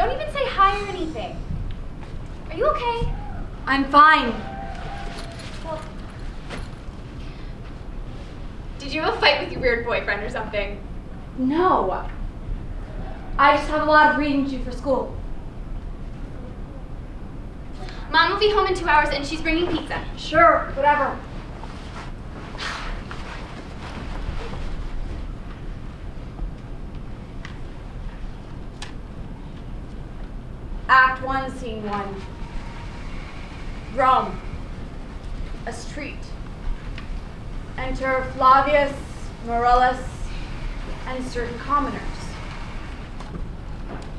Don't even say hi or anything. Are you okay? I'm fine. Well, did you have a fight with your weird boyfriend or something? No. I just have a lot of reading to do for school. Mom will be home in 2 hours and she's bringing pizza. Sure, whatever. Act 1, Scene 1. Rome. A street. Enter Flavius, Morellus, and certain commoners.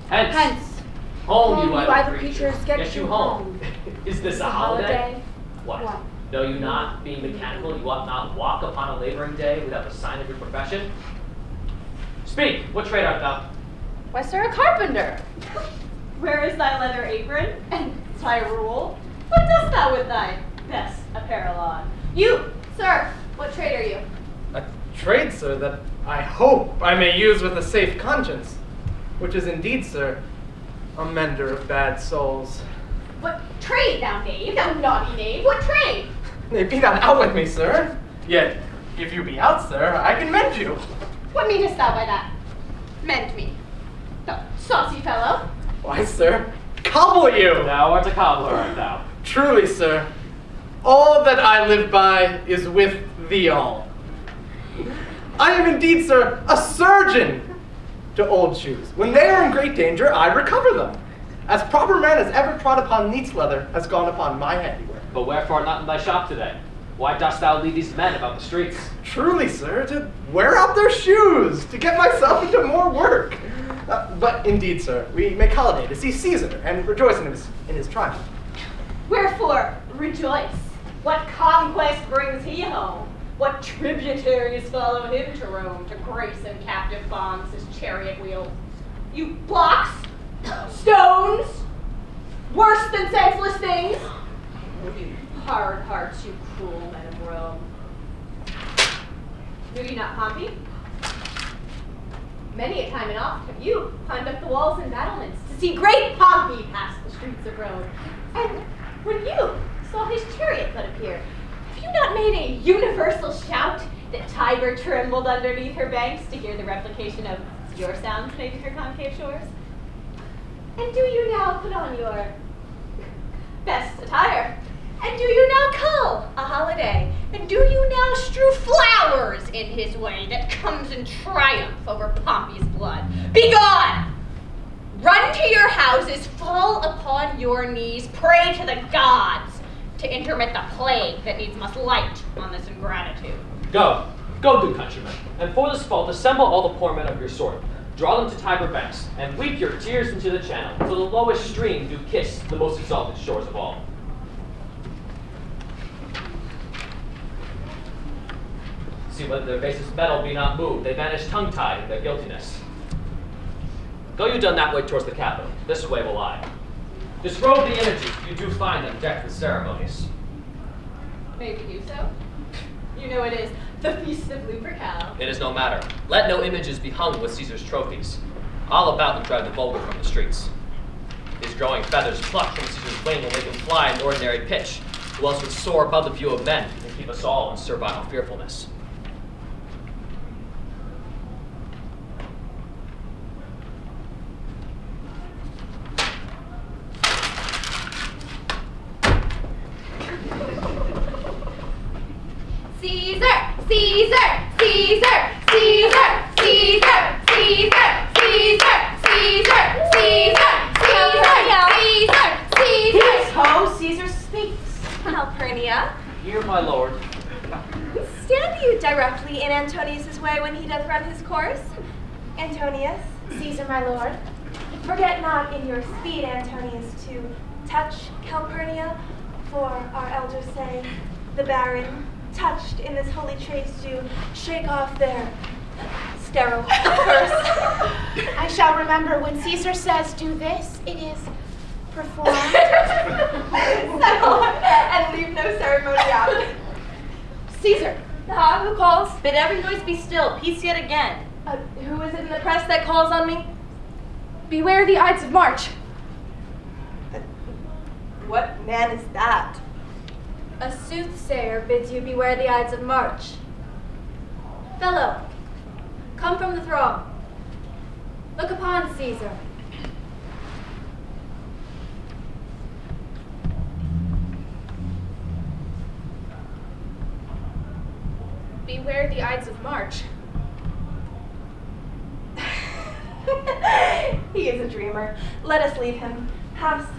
Hence. Home, you idle idle creatures, get you home. Is this a holiday? What? What? Know you not, being mechanical, you ought not walk upon a laboring day without the sign of your profession? Speak, what trade art thou? Why, sir, a carpenter. Where is thy leather apron and thy rule? What dost thou with thy best apparel on? You, sir, what trade are you? A trade, sir, that I hope I may use with a safe conscience, which is indeed, sir, a mender of bad souls. What trade, thou knave, thou naughty knave? What trade? Nay, be not out with me, sir. Yet, if you be out, sir, I can mend you. What meanest thou by that? Mend me. Thou saucy fellow. Why, sir, cobble you. Thou art a cobbler, art thou? Truly, sir, all that I live by is with thee all. I am indeed, sir, a surgeon to old shoes. When they are in great danger, I recover them. As proper man as ever trod upon neat's leather has gone upon my handiwork. But wherefore not in thy shop today? Why dost thou lead these men about the streets? Truly, sir, to wear out their shoes, to get myself into more work. But indeed, sir, we make holiday to see Caesar and rejoice in his triumph. Wherefore, rejoice. What conquest brings he home? What tributaries follow him to Rome to grace in captive bonds his chariot wheel? You blocks, stones, worse than senseless things. Hard hearts, you cruel men of Rome. Knew you not Pompey? Many a time and oft have you climbed up the walls and battlements to see great Pompey pass the streets of Rome. And when you saw his chariot but appear, have you not made a universal shout that Tiber trembled underneath her banks to hear the replication of your sounds made to her concave shores? And do you now put on your best attire? And do you now cull a holiday? And do you now strew flowers in his way that comes in triumph over Pompey's blood? Begone! Run to your houses, fall upon your knees, pray to the gods to intermit the plague that needs must light on this ingratitude. Go, good countrymen, and for this fault assemble all the poor men of your sort. Draw them to Tiber banks, and weep your tears into the channel, till the lowest stream do kiss the most exalted shores of all. See whether their basest metal be not moved, they vanish tongue-tied in their guiltiness. Go you done that way towards the Capitol, this way will I. Disrobe the images, you do find them decked with ceremonies. May we do so? You know it is the Feast of Lupercal. It is no matter. Let no images be hung with Caesar's trophies. All about them drive the vulgar from the streets. His growing feathers plucked from Caesar's wing will make him fly in ordinary pitch, who else would soar above the view of men and keep us all in servile fearfulness. Caesar! Caesar! Caesar! Caesar! Caesar! Caesar! Caesar! Caesar! Caesar! Caesar! Caesar! Oh, Caesar speaks. Calpurnia, Here, my lord. stand you directly in Antonius' way when he doth run his course? Antonius, Caesar, my lord. forget not in your speed, Antonius, to touch Calpurnia, for our elders say, the baron, touched in this holy trace, do shake off their sterile curse. I shall remember when Caesar says do this, it is performed. Settle and leave no ceremony out. Caesar, Who calls? Bid every voice be still. Peace yet again. who is it in the press that calls on me? Beware the Ides of March. What man is that? A soothsayer bids you beware the Ides of March. Fellow, come from the throng. Look upon Caesar. Beware the Ides of March. He is a dreamer. Let us leave him. Have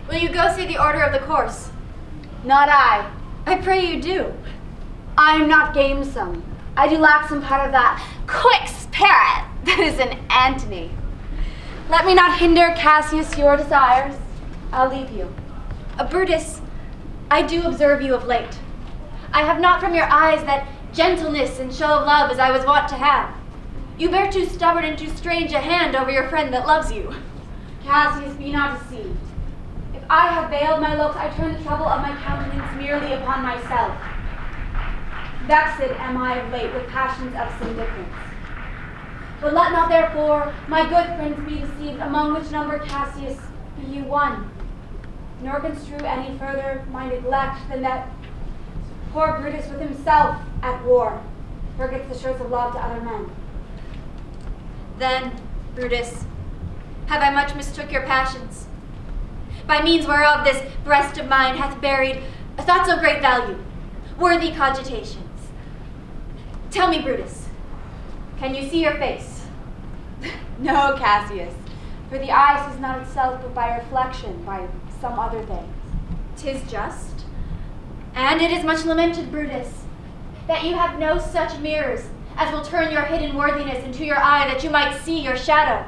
Will you go see the order of the course? Not I. I pray you do. I am not gamesome. I do lack some part of that quick spirit that is in Antony. Let me not hinder, Cassius, your desires. I'll leave you. Brutus, I do observe you of late. I have not from your eyes that gentleness and show of love as I was wont to have. You bear too stubborn and too strange a hand over your friend that loves you. Cassius, be not deceived. If I have veiled my looks, I turn the trouble of my countenance merely upon myself. Vexed am I of late with passions of significance. But let not therefore my good friends be deceived, among which number, Cassius, be you one. Nor construe any further my neglect than that poor Brutus with himself at war forgets the shirts of love to other men. Then, Brutus, have I much mistook your passions, by means whereof this breast of mine hath buried thoughts of great value, worthy cogitations. Tell me, Brutus, can you see your face? No, Cassius, for the eye sees not itself but by reflection, by some other things. 'Tis just, and it is much lamented, Brutus, that you have no such mirrors as will turn your hidden worthiness into your eye, that you might see your shadow.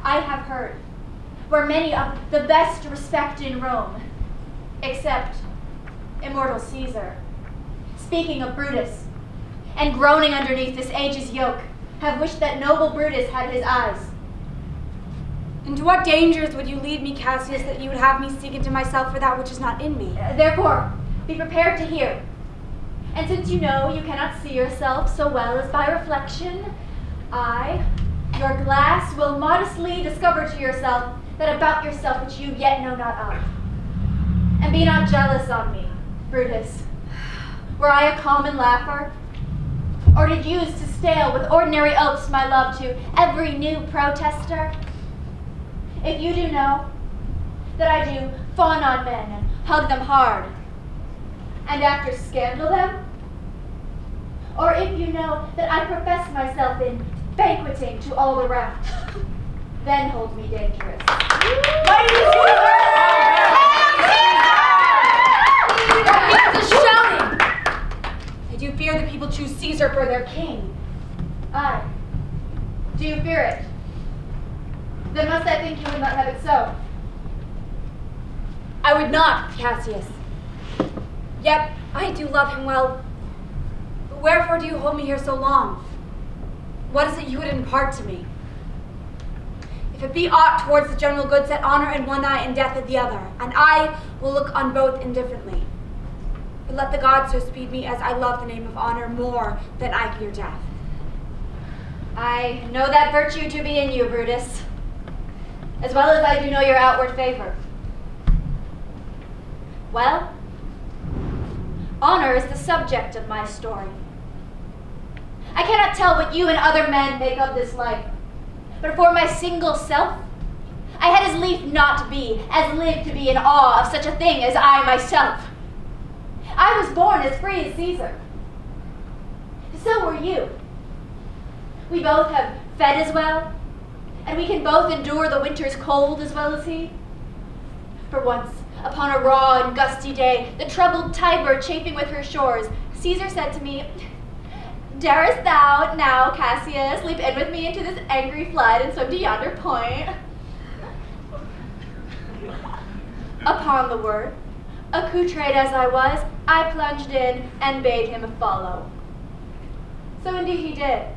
I have heard where many of the best respect in Rome, except immortal Caesar, speaking of Brutus, and groaning underneath this age's yoke, have wished that noble Brutus had his eyes. Into what dangers would you lead me, Cassius, that you would have me seek into myself for that which is not in me? Therefore, be prepared to hear. And since you know you cannot see yourself so well as by reflection, I, your glass, will modestly discover to yourself that about yourself which you yet know not of. And be not jealous on me, Brutus. Were I a common laugher, or did use to stale with ordinary oaths my love to every new protester? If you do know that I do fawn on men and hug them hard, and after scandal them, or if you know that I profess myself in banqueting to all the rout, then hold me dangerous. That means a shouting! I do fear the people choose Caesar for their king. Aye. Do you fear it? Then must I think you would not have it so? I would not, Cassius. Yet I do love him well. But wherefore do you hold me here so long? What is it you would impart to me? If it be aught towards the general good, set honor in one eye and death in the other, and I will look on both indifferently. But let the gods so speed me as I love the name of honor more than I fear death. I know that virtue to be in you, Brutus, as well as I do know your outward favor. Well, honor is the subject of my story. I cannot tell what you and other men make of this life, but for my single self, I had as lief not be, as live to be in awe of such a thing as I myself. I was born as free as Caesar. So were you. We both have fed as well, and we can both endure the winter's cold as well as he. For once, upon a raw and gusty day, the troubled Tiber chafing with her shores, Caesar said to me, "Darest thou now, Cassius, leap in with me into this angry flood and swim to yonder point?" Upon the word, accoutred as I was, I plunged in and bade him follow. So indeed he did,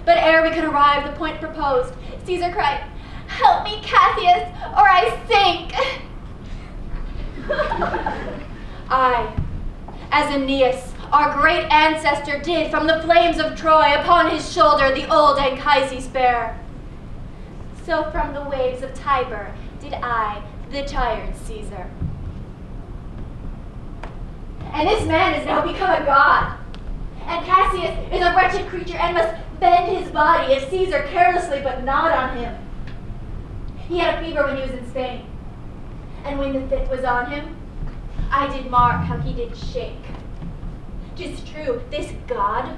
But ere we could arrive the point proposed, Caesar cried, "Help me, Cassius, or I sink!" I, as Aeneas, our great ancestor, did from the flames of Troy upon his shoulder the old Anchises bear, so from the waves of Tiber did I, the tired Caesar. And this man is now become a god. And Cassius is a wretched creature and must bend his body if Caesar carelessly but nod on him. He had a fever when he was in Spain, and when the fit was on him, I did mark how he did shake. 'Tis true, this god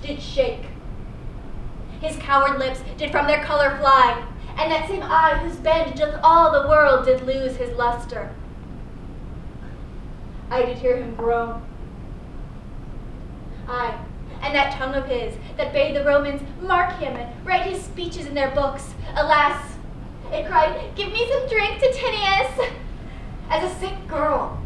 did shake. His coward lips did from their color fly, and that same eye whose bend doth all the world did lose his luster. I did hear him groan. Aye, and that tongue of his that bade the Romans mark him and write his speeches in their books, alas, it cried, "Give me some drink, Titinius," as a sick girl.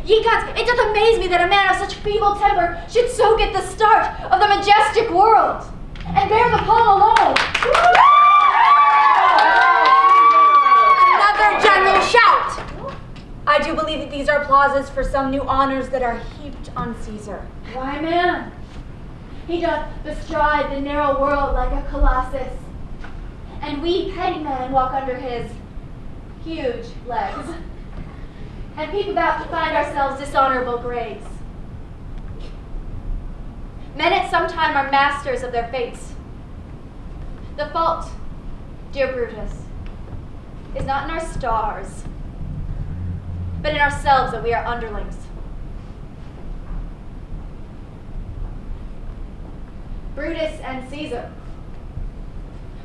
Ye gods, it doth amaze me that a man of such feeble temper should so get the start of the majestic world, and bear the palm alone. Another general shout! I do believe that these are applauses for some new honors that are heaped on Caesar. Why, man, he doth bestride the narrow world like a colossus, and we petty men walk under his huge legs, and peep about to find ourselves dishonorable graves. Men at some time are masters of their fates. The fault, dear Brutus, is not in our stars, but in ourselves that we are underlings. Brutus and Caesar.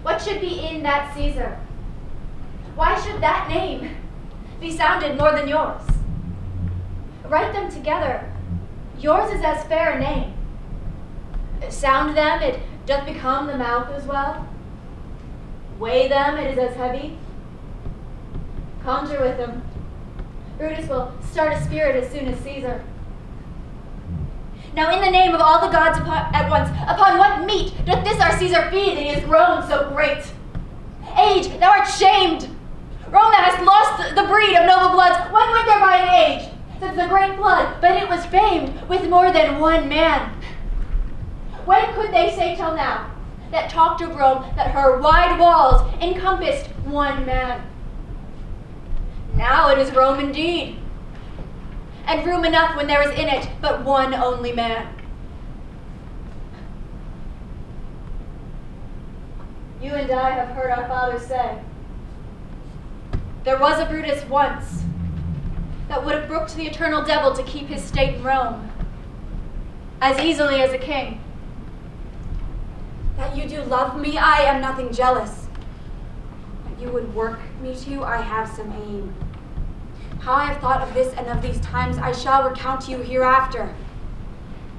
What should be in that Caesar? Why should that name be sounded more than yours? Write them together. Yours is as fair a name. Sound them, it doth become the mouth as well. Weigh them, it is as heavy. Conjure with them. Brutus will start a spirit as soon as Caesar. Now in the name of all the gods at once, upon what meat doth this our Caesar feed that he is grown so great? Age, thou art shamed. Rome, thou hast lost the breed of noble bloods. When went there by an age, since the great flood, but it was famed with more than one man? When could they say till now, that talked of Rome, that her wide walls encompassed one man? Now it is Rome indeed, and room enough when there is in it but one only man. You and I have heard our fathers say, there was a Brutus once that would have brooked the eternal devil to keep his state in Rome, as easily as a king. That you do love me, I am nothing jealous. That you would work me to, I have some aim. How I have thought of this and of these times, I shall recount to you hereafter.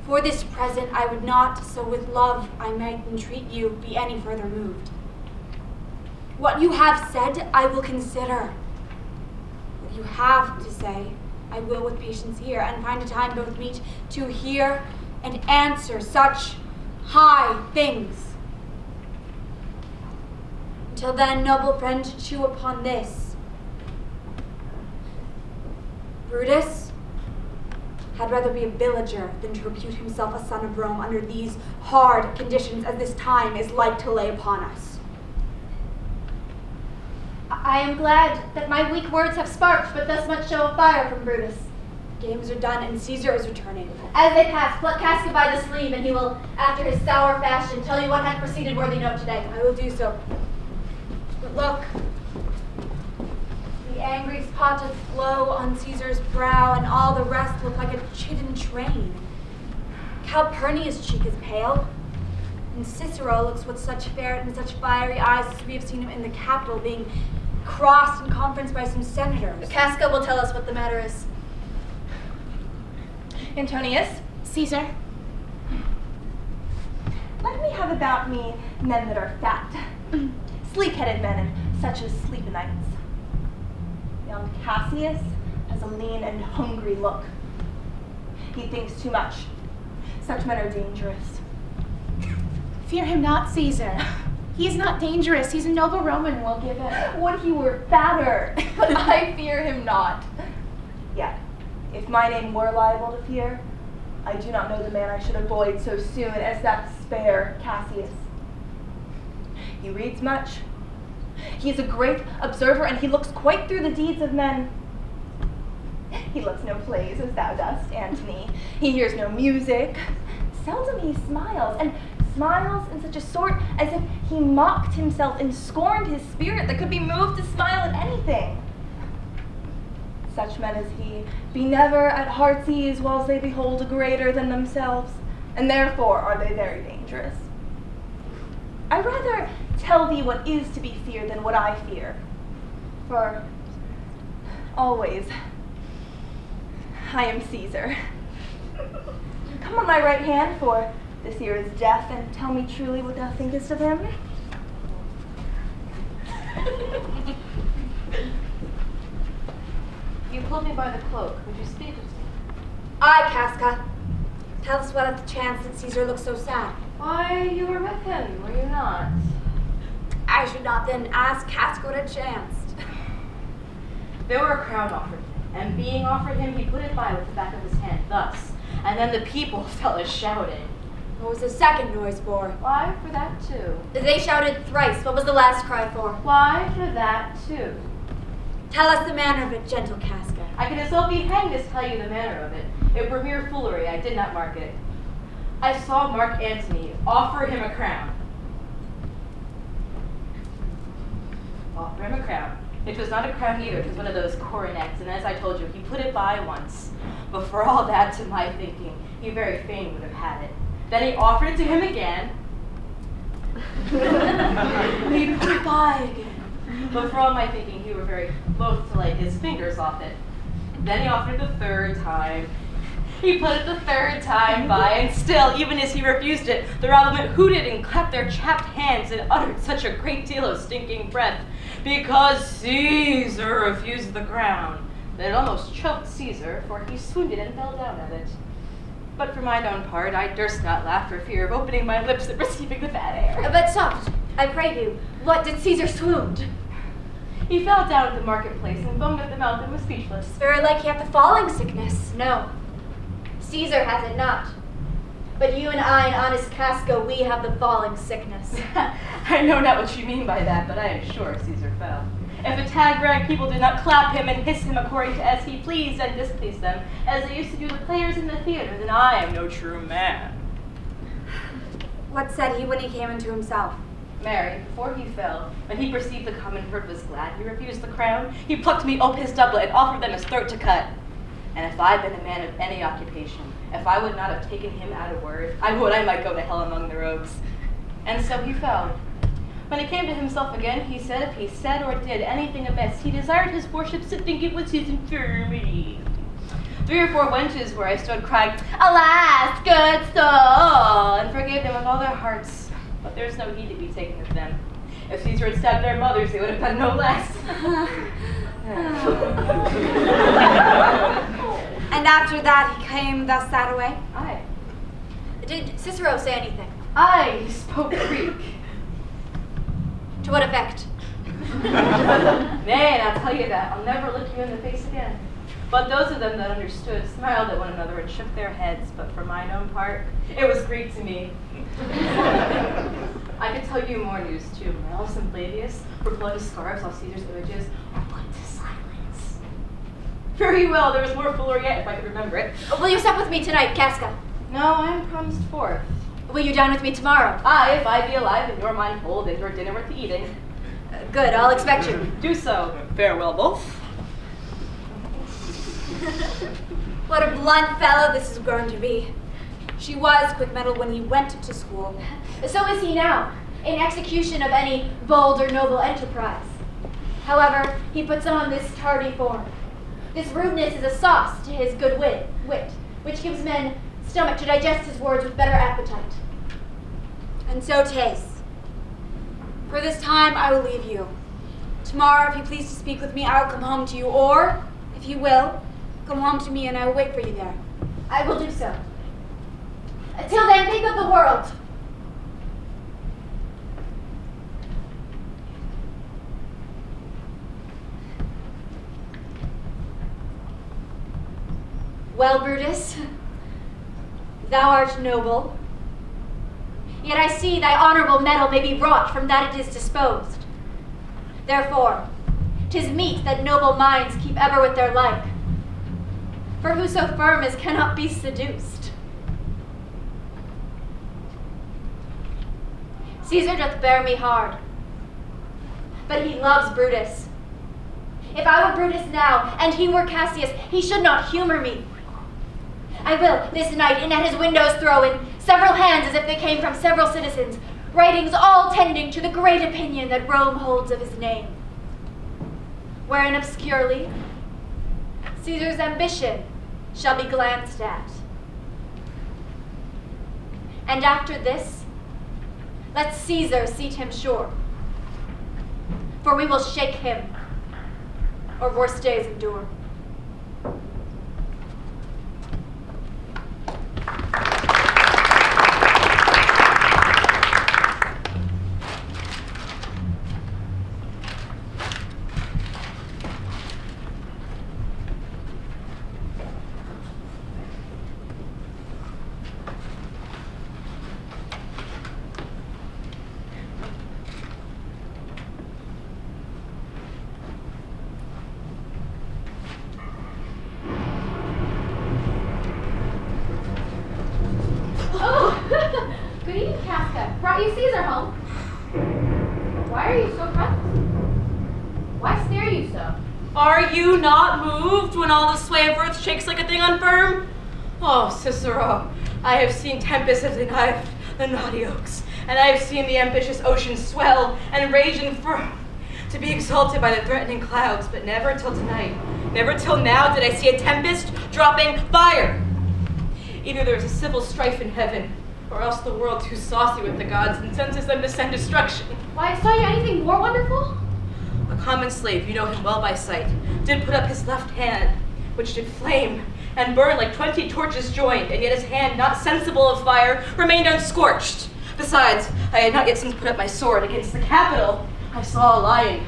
For this present I would not, so with love I might entreat you, be any further moved. What you have said, I will consider. What you have to say, I will with patience hear, and find a time both meet to hear and answer such high things. Until then, noble friend, chew upon this. Brutus had rather be a villager than to repute himself a son of Rome under these hard conditions as this time is like to lay upon us. I am glad that my weak words have sparked but thus much show of fire from Brutus. Games are done and Caesar is returning. As they pass, pluck Casca by the sleeve, and he will, after his sour fashion, tell you what hath proceeded worthy note today. I will do so. But look, the angry spot of flow on Caesar's brow, and all the rest look like a chidden train. Calpurnia's cheek is pale, and Cicero looks with such fair and such fiery eyes as we have seen him in the Capitol being crossed in conference by some senators. Casca will tell us what the matter is. Antonius, Caesar, let me have about me men that are fat, sleek-headed men, and such as sleep o' nights. Young Cassius has a lean and hungry look. He thinks too much. Such men are dangerous. Fear him not, Caesar. He is not dangerous. He's a noble Roman, we'll give it. Would he were fatter, but I fear him not. Yet, if my name were liable to fear, I do not know the man I should avoid so soon as that spare Cassius. He reads much. He is a great observer, and he looks quite through the deeds of men. He looks no plays as thou dost, Antony. He hears no music. Seldom he smiles, and smiles in such a sort as if he mocked himself and scorned his spirit that could be moved to smile at anything. Such men as he be never at heart's ease whilst they behold a greater than themselves, and therefore are they very dangerous. I rather tell thee what is to be feared than what I fear, for always I am Caesar. Come on my right hand, for this here is death, and tell me truly what thou thinkest of him. You pulled me by the cloak. Would you speak with me? Aye, Casca. Tell us what hath chanced that Caesar looks so sad. Why, you were with him, were you not? I should not then ask Casca what had chanced. There were a crown offered him, and being offered him, he put it by with the back of his hand, thus. And then the people fell a shouting. What was the second noise for? Why, for that too. They shouted thrice. What was the last cry for? Why, for that too. Tell us the manner of it, gentle Casca. I can as well be hanged as tell you the manner of it. It were mere foolery, I did not mark it. I saw Mark Antony offer him a crown. Offer him a crown. It was not a crown either, it was one of those coronets, and as I told you, he put it by once. But for all that, to my thinking, he very fain would have had it. Then he offered it to him again. He put it by again. But for all my thinking, he were very loath to lay his fingers off it. Then he offered it the third time. He put it the third time by, and still, even as he refused it, the rabblement hooted and clapped their chapped hands and uttered such a great deal of stinking breath, because Caesar refused the crown, that it almost choked Caesar, for he swooned and fell down at it. But for mine own part, I durst not laugh for fear of opening my lips and receiving the bad air. But soft, I pray you, what did Caesar swooned? He fell down at the marketplace and foamed at the mouth and was speechless. It's very like he hath the falling sickness. No, Caesar has it not. But you and I and honest Casca, we have the falling sickness. I know not what you mean by that, but I am sure Caesar fell. If a tag-rag people did not clap him and hiss him according to as he pleased and displeased them, as they used to do the players in the theater, then I am no true man. What said he when he came into himself? Mary, before he fell, when he perceived the common herd was glad, he refused the crown. He plucked me up his doublet and offered them his throat to cut. And if I had been a man of any occupation, if I would not have taken him at a word, I might go to hell among the rogues. And so he fell. When he came to himself again, he said if he said or did anything amiss, he desired his worships to think it was his infirmity. 3 or 4 wenches where I stood crying, "Alas, good soul!" and forgave them with all their hearts. But there's no heed to be taken of them. If Caesar had stabbed their mothers, they would have done no less. And after that he came thus that away? Aye. Did Cicero say anything? Aye, he spoke Greek. To what effect? Nay, and I'll tell you that. I'll never look you in the face again. But those of them that understood smiled at one another and shook their heads, but for mine own part, it was Greek to me. I could tell you more news too. Malus and Flavius were blood to scarves off Caesar's images, or blood to silence. Very well, there was more foolery yet if I could remember it. Will you sup with me tonight, Casca? No, I am promised forth. Will you dine with me tomorrow? Aye, if I be alive and your mind whole, and your dinner worth the eating. Good, I'll expect you. Do so. Farewell, both. What a blunt fellow this is grown to be. She was quick-mettled when he went to school. So is he now, in execution of any bold or noble enterprise. However, he puts on this tardy form. This rudeness is a sauce to his good wit, which gives men stomach to digest his words with better appetite. And so 'tis. For this time I will leave you. Tomorrow, if you please to speak with me, I will come home to you, or, if you will, come home to me and I will wait for you there. I will do so. Till then, think of the world. Well, Brutus, thou art noble, yet I see thy honorable metal may be wrought from that it is disposed. Therefore, 'tis meet that noble minds keep ever with their like, for who so firm as cannot be seduced. Caesar doth bear me hard, but he loves Brutus. If I were Brutus now, and he were Cassius, he should not humor me. I will, this night, in at his windows throw in several hands as if they came from several citizens, writings all tending to the great opinion that Rome holds of his name, wherein obscurely Caesar's ambition shall be glanced at. And after this, let Caesar seat him sure, for we will shake him, or worse days endure. Good evening, Casca. Brought you Caesar home. Why are you so breathless? Why stare you so? Are you not moved when all the sway of earth shakes like a thing unfirm? Oh, Cicero, I have seen tempests as knifed the knotty oaks, and I have seen the ambitious ocean swell and rage and to be exalted by the threatening clouds, but never till tonight, never till now did I see a tempest dropping fire. Either there is a civil strife in heaven, or else the world too saucy with the gods and senses them to send destruction. Why, saw you anything more wonderful? A common slave, you know him well by sight, did put up his left hand, which did flame and burn like 20 torches joined, and yet his hand, not sensible of fire, remained unscorched. Besides, I had not yet since put up my sword against the Capitol. I saw a lion,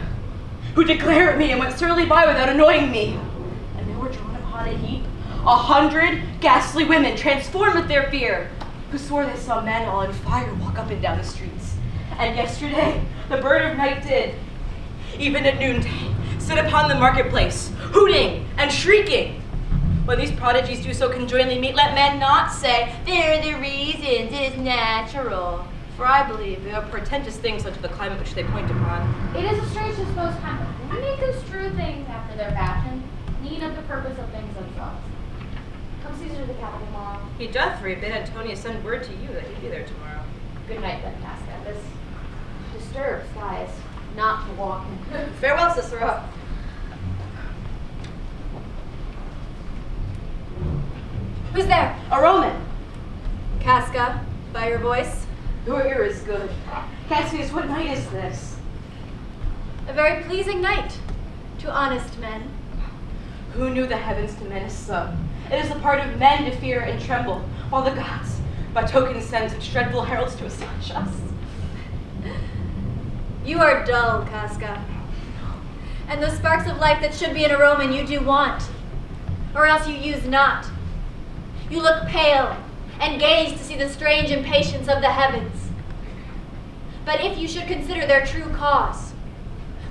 who did glare at me and went surlily by without annoying me. And there were drawn upon a heap 100 ghastly women, transformed with their fear, who swore they saw men all in fire walk up and down the streets. And yesterday, the bird of night did, even at noonday, sit upon the marketplace, hooting and shrieking. When these prodigies do so conjointly meet, let men not say, "There are the reasons, it is natural." For I believe they are portentous things unto the climate which they point upon. It is a strange to suppose men construe things after their fashion, need of the purpose of things themselves. Come Caesar to the Capitol tomorrow. He doth forbid Antony send word to you that he be there tomorrow. Good night then, Casca. This disturbed sky is not to walk in. Farewell, Cicero. Who's there? A Roman. Casca, by your voice. Your ear is good. Cassius, what night is this? A very pleasing night to honest men. Who knew the heavens to menace so? It is the part of men to fear and tremble, while the gods, by token send such dreadful heralds to astonish us. You are dull, Casca. And those sparks of life that should be in a Roman you do want, or else you use not. You look pale and gaze to see the strange impatience of the heavens. But if you should consider their true cause,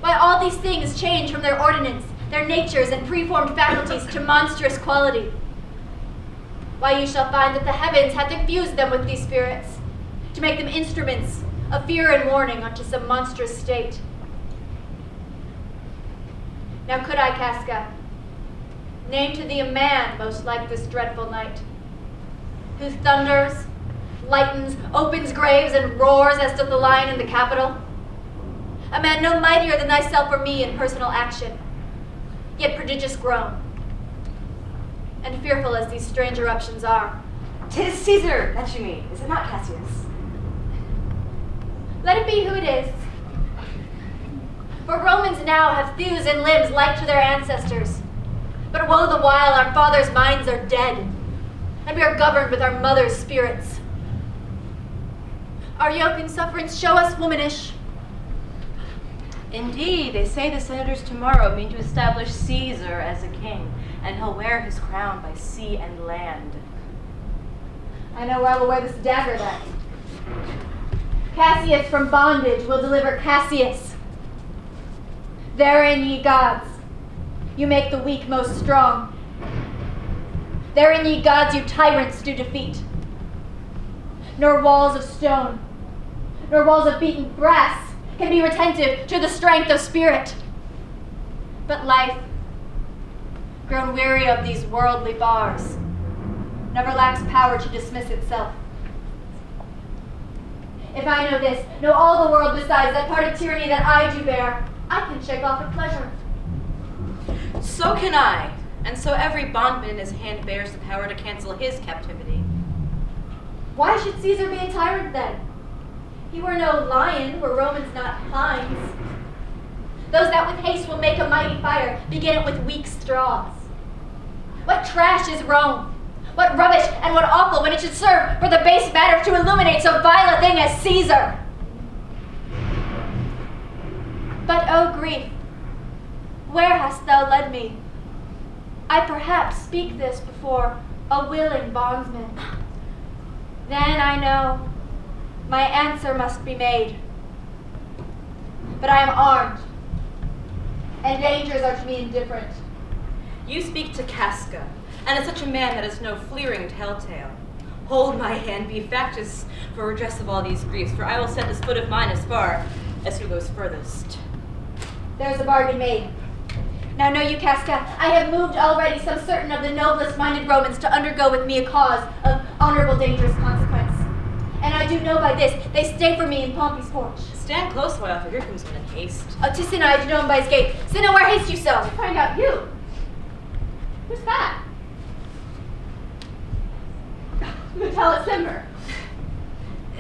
why all these things change from their ordinance, their natures and preformed faculties to monstrous quality. Why you shall find that the heavens hath infused them with these spirits, to make them instruments of fear and warning unto some monstrous state. Now could I, Casca, name to thee a man most like this dreadful night, who thunders, lightens, opens graves, and roars as doth the lion in the Capitol? A man no mightier than thyself or me in personal action, yet prodigious grown, and fearful as these strange eruptions are. 'Tis Caesar, that you mean, is it not, Cassius? Let it be who it is. For Romans now have thews and limbs like to their ancestors. But woe the while our fathers' minds are dead, and we are governed with our mothers' spirits. Our yoke and sufferance show us womanish. Indeed, they say the senators tomorrow mean to establish Caesar as a king, and he'll wear his crown by sea and land. I know where I will wear this dagger then. Cassius from bondage will deliver Cassius. Therein, ye gods, you make the weak most strong. Therein, ye gods, you tyrants do defeat. Nor walls of stone, nor walls of beaten brass can be retentive to the strength of spirit. But life, grown weary of these worldly bars, never lacks power to dismiss itself. If I know this, know all the world besides, that part of tyranny that I do bear, I can shake off at pleasure. So can I, and so every bondman in his hand bears the power to cancel his captivity. Why should Caesar be a tyrant then? He were no lion, were Romans not hinds. Those that with haste will make a mighty fire, begin it with weak straws. What trash is Rome? What rubbish and what awful when it should serve for the base matter to illuminate so vile a thing as Caesar? But, oh grief, where hast thou led me? I perhaps speak this before a willing bondsman. Then I know my answer must be made. But I am armed, and dangers are to me indifferent. You speak to Casca, and is such a man that is no fleering telltale. Hold my hand, be factious for redress of all these griefs, for I will set this foot of mine as far as who goes furthest. There's a bargain made. Now know you, Casca, I have moved already some certain of the noblest minded Romans to undergo with me a cause of honorable dangerous consequence. And I do know by this, they stay for me in Pompey's porch. Stand close while for here comes one in haste. To Cinna I do know him by his gait. Cinna, where haste you so? To find out you. Who's that? Metellicimber.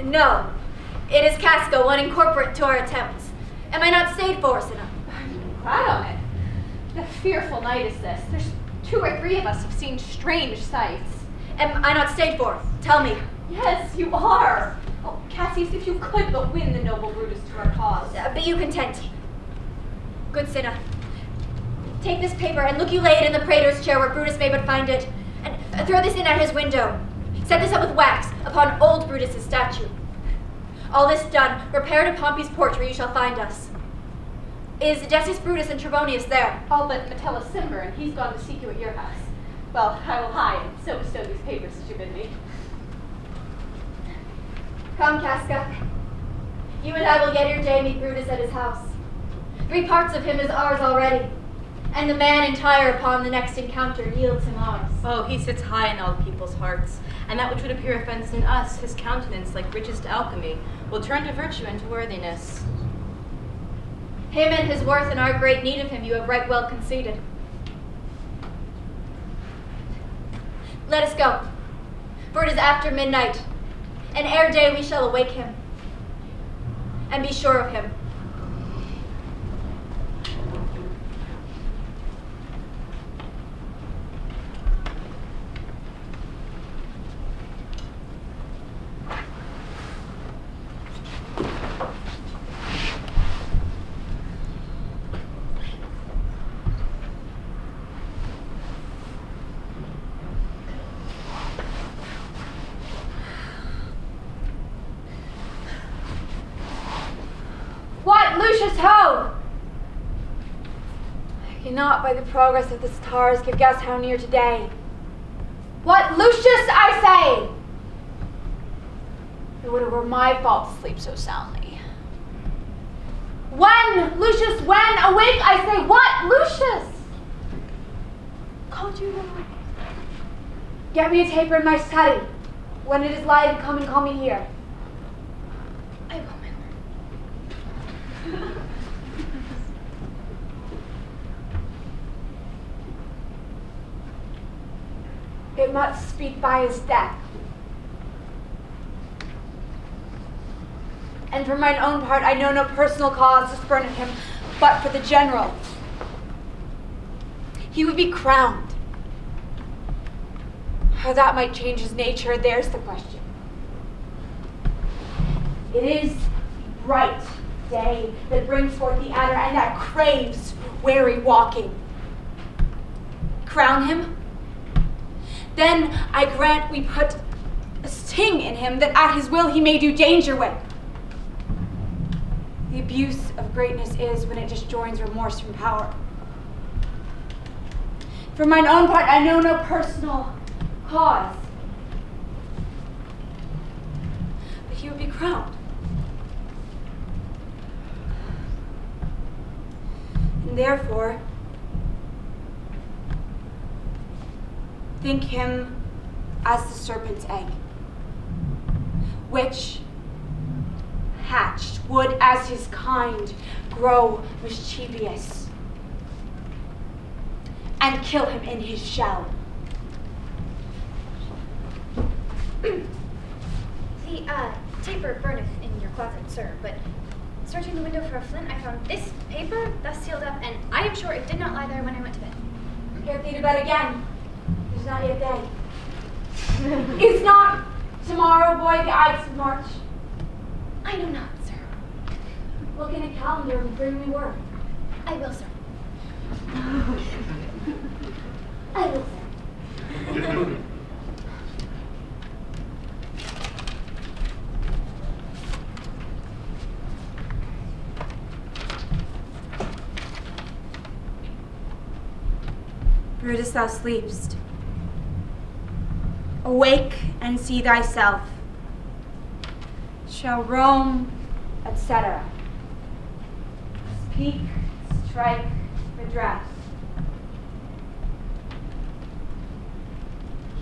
No, it is Casca, one incorporate to our attempts. Am I not stayed for, Cinna? I'm glad on it. The fearful night is this. There's 2 or 3 of us have seen strange sights. Am I not stayed for? Tell me. Yes, you are. Oh, Cassius, if you could but win the noble Brutus to our cause. Be you content. Good Cinna, take this paper and look you lay it in the praetor's chair where Brutus may but find it, and throw this in at his window. Set this up with wax upon old Brutus's statue. All this done, repair to Pompey's porch where you shall find us. Is Decius Brutus and Trebonius there? All but Metellicimber, and he's gone to seek you at your house. Well, I will hide and so bestow these papers as you bid me. Come, Casca. You and I will yet ere day meet Brutus at his house. 3 parts of him is ours already, and the man entire upon the next encounter yields him ours. Oh, he sits high in all people's hearts, and that which would appear offense in us, his countenance, like richest alchemy, will turn to virtue and to worthiness. Him and his worth and our great need of him you have right well conceded. Let us go, for it is after midnight, and ere day we shall awake him, and be sure of him. What, Lucius, ho! I cannot by the progress of the stars give guess how near today. What, Lucius, I say! It would have were my fault to sleep so soundly. When, Lucius, when? Awake, I say, what, Lucius? Called you now. Get me a taper in my study. When it is lighted, come and call me here. I will, my lord. It must speak by his death. And for mine own part, I know no personal cause to spurn at him, but for the general. He would be crowned. How that might change his nature, there's the question. It is bright day that brings forth the adder and that craves weary walking. crown him, then I grant we put a sting in him that at his will he may do danger with. The abuse of greatness is when it disjoins remorse from power. For mine own part, I know no personal cause. But he would be crowned. And therefore, think him as the serpent's egg, which, hatched, would as his kind grow mischievous, and kill him in his shell. The taper burneth in your closet, sir, but searching the window for a flint, I found this paper thus sealed up, and I am sure it did not lie there when I went to bed. Get thee to bed again. It is not yet day. Is not tomorrow, boy, the Ides of March? I know not, sir. Look in a calendar and bring me word. I will, sir. I will, sir. Brutus, thou sleepst. Awake and see thyself. Shall roam, etc. Speak, strike, redress.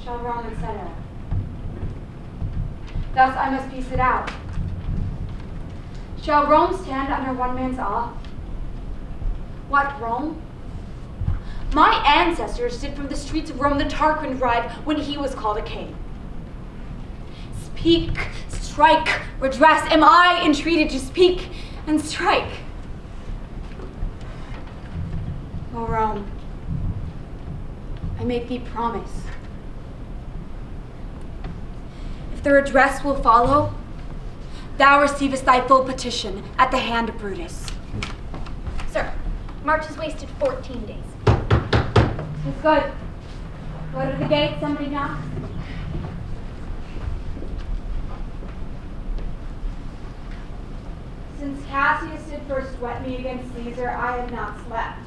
Shall roam, etc. Thus I must piece it out. Shall Rome stand under one man's awe? What, Rome? My ancestors did from the streets of Rome the Tarquin drive when he was called a king. Speak, strike, redress. Am I entreated to speak and strike? O Rome, I make thee promise. If the redress will follow, thou receivest thy full petition at the hand of Brutus. Sir, March has wasted 14 days. It's good. Go to the gate, somebody knocks. Since Cassius did first wet me against Caesar, I have not slept.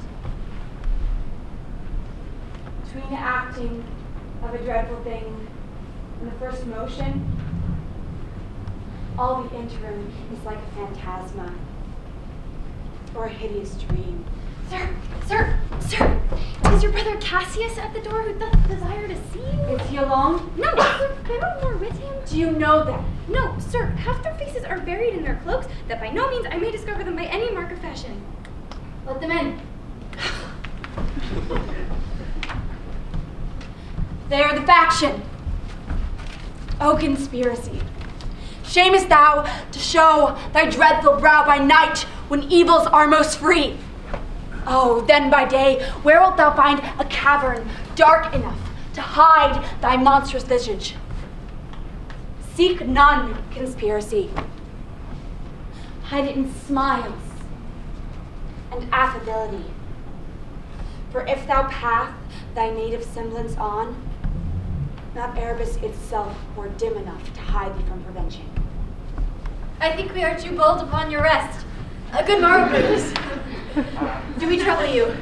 Between the acting of a dreadful thing and the first motion, all the interim is like a phantasma or a hideous dream. Sir, is your brother Cassius at the door who doth desire to see you? Is he alone? No, sir, I don't more with him. Do you know them? No, sir, half their faces are buried in their cloaks, that by no means I may discover them by any mark of fashion. Let them in. They are the faction. O conspiracy, shamest thou to show thy dreadful brow by night when evils are most free? Oh, then by day, where wilt thou find a cavern dark enough to hide thy monstrous visage? Seek none, conspiracy. Hide it in smiles and affability. For if thou path thy native semblance on, not Erebus itself were dim enough to hide thee from prevention. I think we are too bold upon your rest. Good morrow, Brutus. Do we trouble you?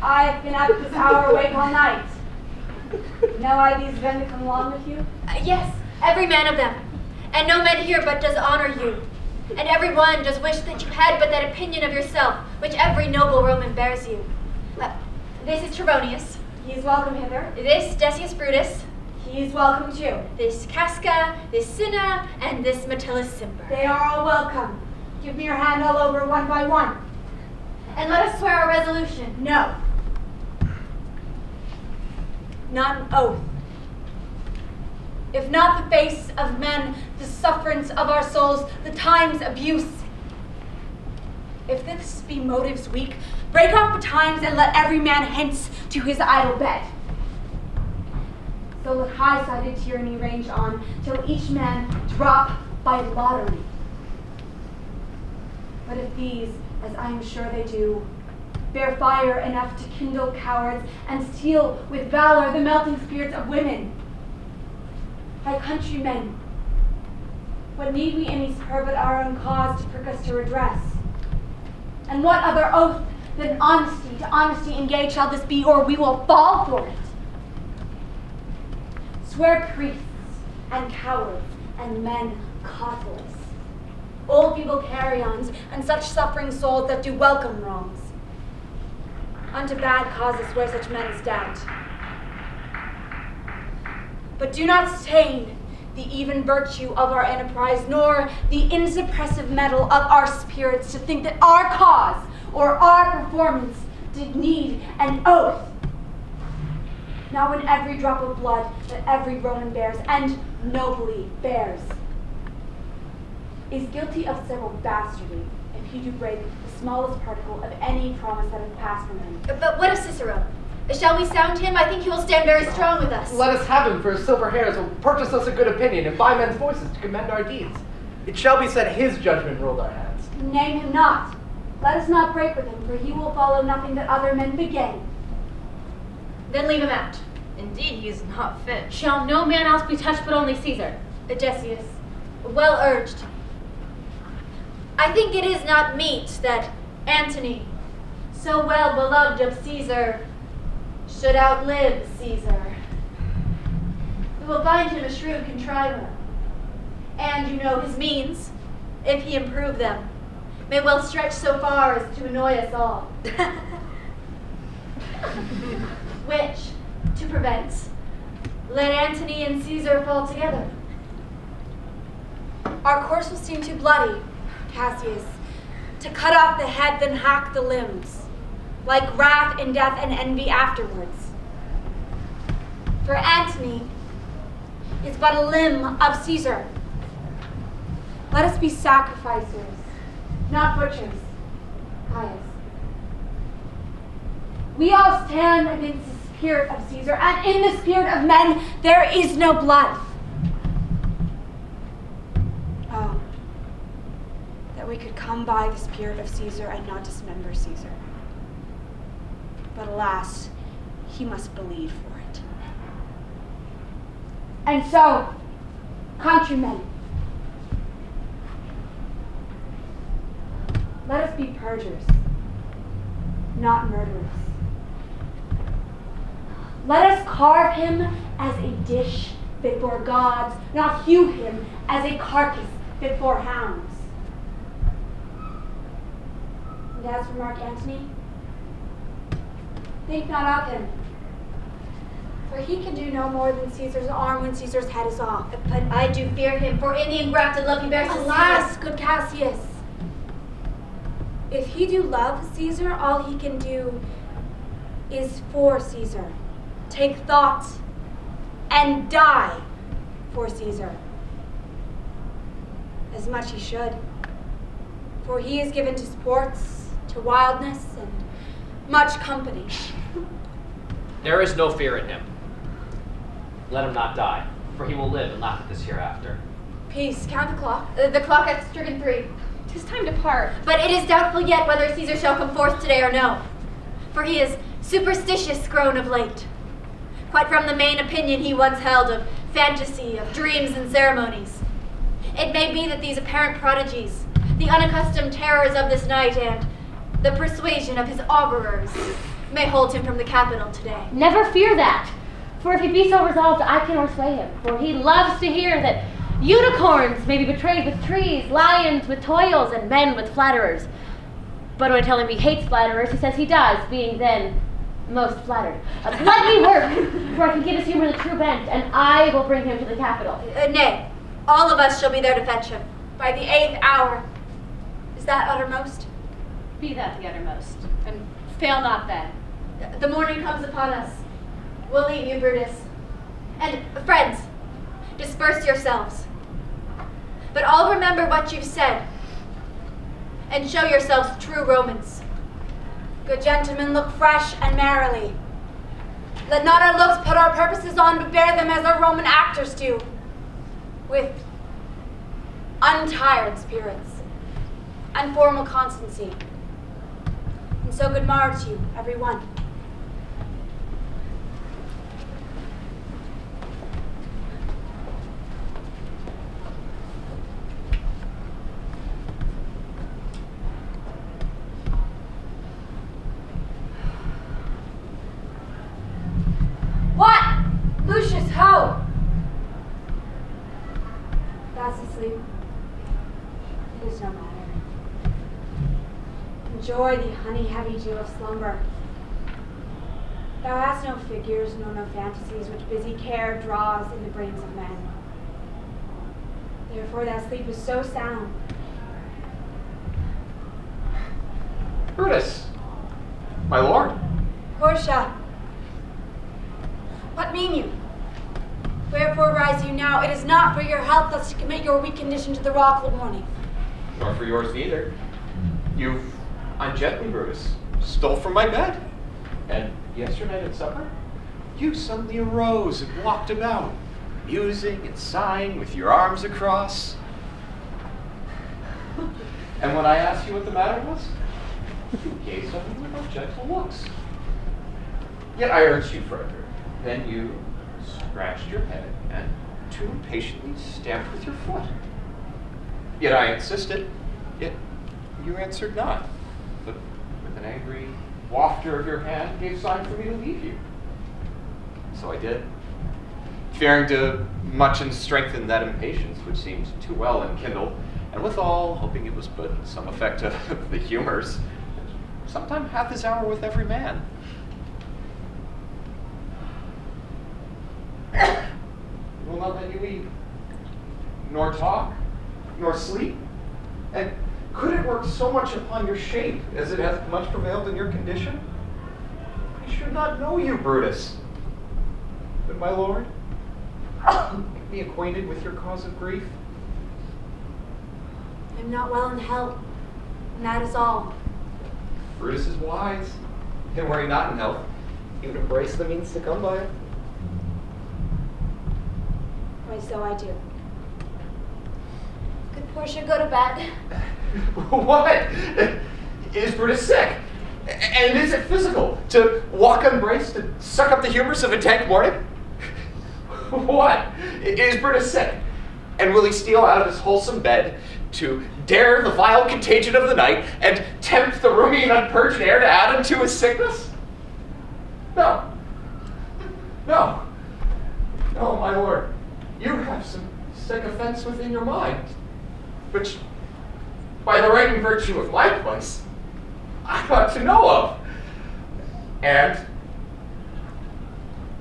I have been up this hour awake all night. Know I these men to come along with you? Yes, every man of them. And no man here but does honor you. And every one does wish that you had but that opinion of yourself, which every noble Roman bears you. This is Trebonius. He is welcome hither. This Decius Brutus. He is welcome too. This Casca, this Cinna, and this Metellus Cimber. They are all welcome. Give me your hand all over one by one. And let us swear our resolution. No. Not an oath. If not the face of men, the sufferance of our souls, the time's abuse. If this be motives weak, break off betimes and let every man hence to his idle bed. So let high-sided tyranny range on, till each man drop by lottery. But if these, as I am sure they do, bear fire enough to kindle cowards, and steel with valor the melting spirits of women. My countrymen, what need we any spur but our own cause to prick us to redress? And what other oath than honesty to honesty engaged shall this be, or we will fall for it? Swear priests and cowards and men causeless, old feeble carrions, and such suffering souls that do welcome wrongs. Unto bad causes swear such men as doubt. But do not stain the even virtue of our enterprise, nor the insuppressive metal of our spirits, to think that our cause or our performance did need an oath. Now when every drop of blood that every Roman bears, and nobly bears, is guilty of several bastardy, if he do break the smallest particle of any promise that hath passed from him. But what of Cicero? Shall we sound him? I think he will stand very strong with us. Let us have him, for his silver hairs will purchase us a good opinion, and buy men's voices to commend our deeds. It shall be said his judgment ruled our hands. Name him not. Let us not break with him, for he will follow nothing that other men begin. Then leave him out. Indeed, he is not fit. Shall no man else be touched but only Caesar? Odysseus, well urged. I think it is not meet that Antony, so well beloved of Caesar, should outlive Caesar. We will find him a shrewd contriver, and you know his means, if he improve them, may well stretch so far as to annoy us all. Which, to prevent, let Antony and Caesar fall together. Our course will seem too bloody, Cassius, to cut off the head then hack the limbs, like wrath and death and envy afterwards. For Antony is but a limb of Caesar. Let us be sacrificers, not butchers, Caius. We all stand against the spirit of Caesar, and in the spirit of men there is no blood. Oh, that we could come by the spirit of Caesar and not dismember Caesar. But alas, he must bleed for it. And so, countrymen, let us be purgers, not murderers. Let us carve him as a dish fit for gods, not hew him as a carcass fit for hounds. And as for Mark Antony, think not of him, for he can do no more than Caesar's arm when Caesar's head is off. But I do fear him, for in the engrafted love he bears to Alas, Caesar. good Cassius, if he do love Caesar, all he can do is for Caesar. Take thought and die for Caesar. As much he should, for he is given to sports, to wildness, and much company. There is no fear in him. Let him not die, for he will live and laugh at this hereafter. Peace, count the clock. The clock hath stricken 3. 'Tis time to part. But it is doubtful yet whether Caesar shall come forth today or no. For he is superstitious grown of late. Quite from the main opinion he once held of fantasy, of dreams and ceremonies. It may be that these apparent prodigies, the unaccustomed terrors of this night, and the persuasion of his augurers may hold him from the capital today. Never fear that, for if he be so resolved, I can o'ersway him. For he loves to hear that unicorns may be betrayed with trees, lions with toils, and men with flatterers. But when I tell him he hates flatterers, he says he does, being then most flattered. Let me work, for I can get his humor the true bent, and I will bring him to the capital. Nay, all of us shall be there to fetch him. By the 8th hour. Is that uttermost? Be that the uttermost, and fail not then. The morning comes upon us. We'll leave you, Brutus. And friends, disperse yourselves. But all remember what you've said, and show yourselves true Romans. Good gentlemen, look fresh and merrily. Let not our looks put our purposes on, but bear them as our Roman actors do, with untired spirits and formal constancy. And so good morrow to you, every one. What? Lucius, how? Fast asleep. It is no matter. Enjoy the honey-heavy dew of slumber. Thou hast no figures, nor no fantasies which busy care draws in the brains of men. Therefore thy sleep is so sound. Brutus, my lord. Portia, what mean you? Wherefore rise you now? It is not for your health thus to commit your weak condition to the raw cold morning. Nor for yours neither. You've ungently, Brutus, stole from my bed. And yesterday at supper, you suddenly arose and walked about, musing and sighing with your arms across. And when I asked you what the matter was, you gazed on me with no gentle looks. Yet I urged you further. Then you scratched your head and too impatiently stamped with your foot. Yet I insisted, yet you answered not, but with an angry wafter of your hand gave sign for me to leave you. So I did, fearing to much and strengthen that impatience which seemed too well enkindled, and withal hoping it was but some effect of the humors. Sometime hath his hour with every man. Will not let you eat, nor talk, nor sleep. And could it work so much upon your shape as it hath much prevailed in your condition? I should not know you, Brutus. But my lord, be acquainted with your cause of grief. I am not well in health, and that is all. Brutus is wise, and were he not in health, he would embrace the means to come by it. Why, so I do. Could Portia go to bed? What? Is Brutus sick? And is it physical to walk unbraced and suck up the humors of a dank morning? What? Is Brutus sick? And will he steal out of his wholesome bed to dare the vile contagion of the night and tempt the roomy and unpurged air to add unto his sickness? No. No. No, my lord. You have some sick offense within your mind, which, by the right and virtue of my place, I ought to know of. And,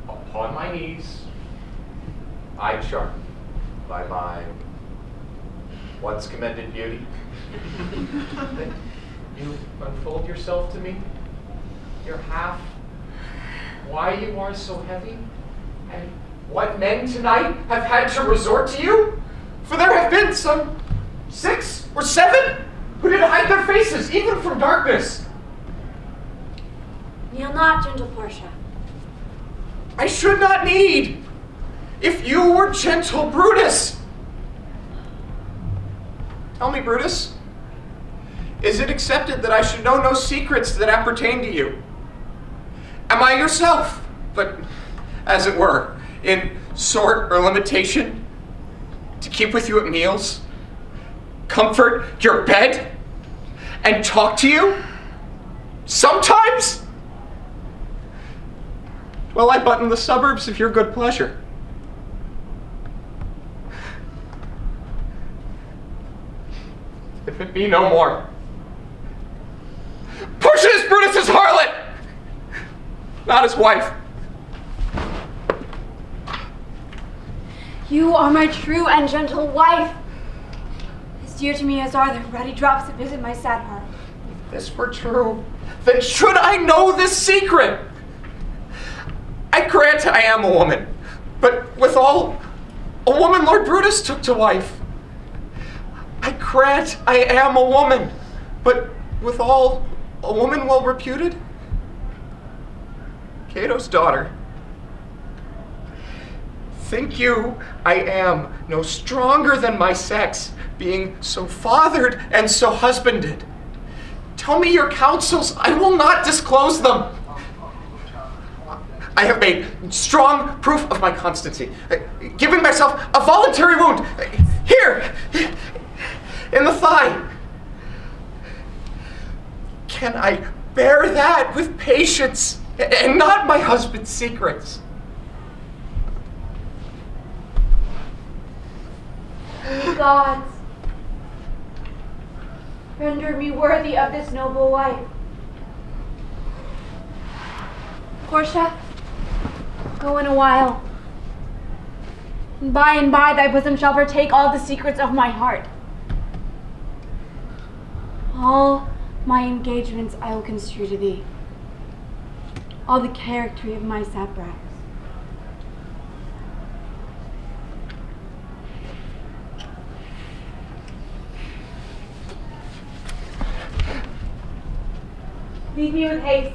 upon my knees, I charge by my once commended beauty, that you unfold yourself to me, your half, why you are so heavy, and what men tonight have had to resort to you? For there have been some 6 or 7 who did hide their faces, even from darkness. Kneel not, gentle Portia. I should not need, if you were gentle Brutus. Tell me, Brutus, is it accepted that I should know no secrets that appertain to you? Am I yourself, but as it were, in sort or limitation, to keep with you at meals, comfort your bed, and talk to you? Sometimes? Well, I but in the suburbs of your good pleasure. If it be no more. Portia is Brutus's harlot, not his wife. You are my true and gentle wife, as dear to me as are the ruddy drops that visit my sad heart. If this were true, then should I know this secret? I grant I am a woman, but withal, a woman Lord Brutus took to wife. I grant I am a woman, but withal, a woman well reputed. Cato's daughter. Think you I am no stronger than my sex, being so fathered and so husbanded? Tell me your counsels. I will not disclose them. I have made strong proof of my constancy, giving myself a voluntary wound here in the thigh. Can I bear that with patience and not my husband's secrets? Gods, render me worthy of this noble wife. Portia, go in a while. And by thy bosom shall partake all the secrets of my heart. All my engagements I will construe to thee. All the character of my saprags. Lead me with haste.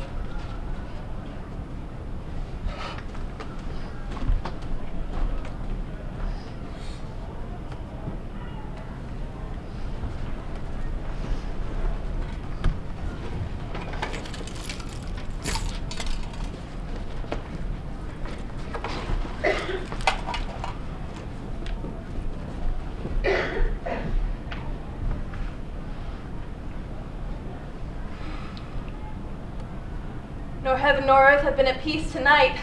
Nor heaven nor earth have been at peace tonight.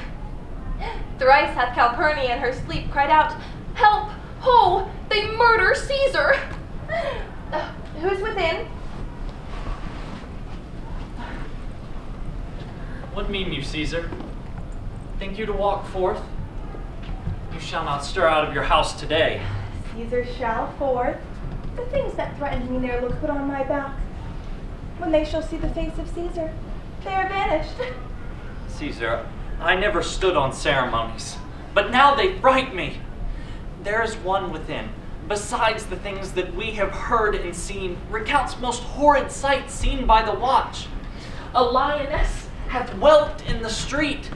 Thrice hath Calpurnia in her sleep cried out, "Help! Ho! They murder Caesar!" Who's within? What mean you, Caesar? Think you to walk forth? You shall not stir out of your house today. Caesar shall forth. The things that threatened me ne'er look put on my back. When they shall see the face of Caesar, they are vanished. Caesar, I never stood on ceremonies, but now they fright me. There is one within, besides the things that we have heard and seen, recounts most horrid sights seen by the watch. A lioness hath whelped in the street.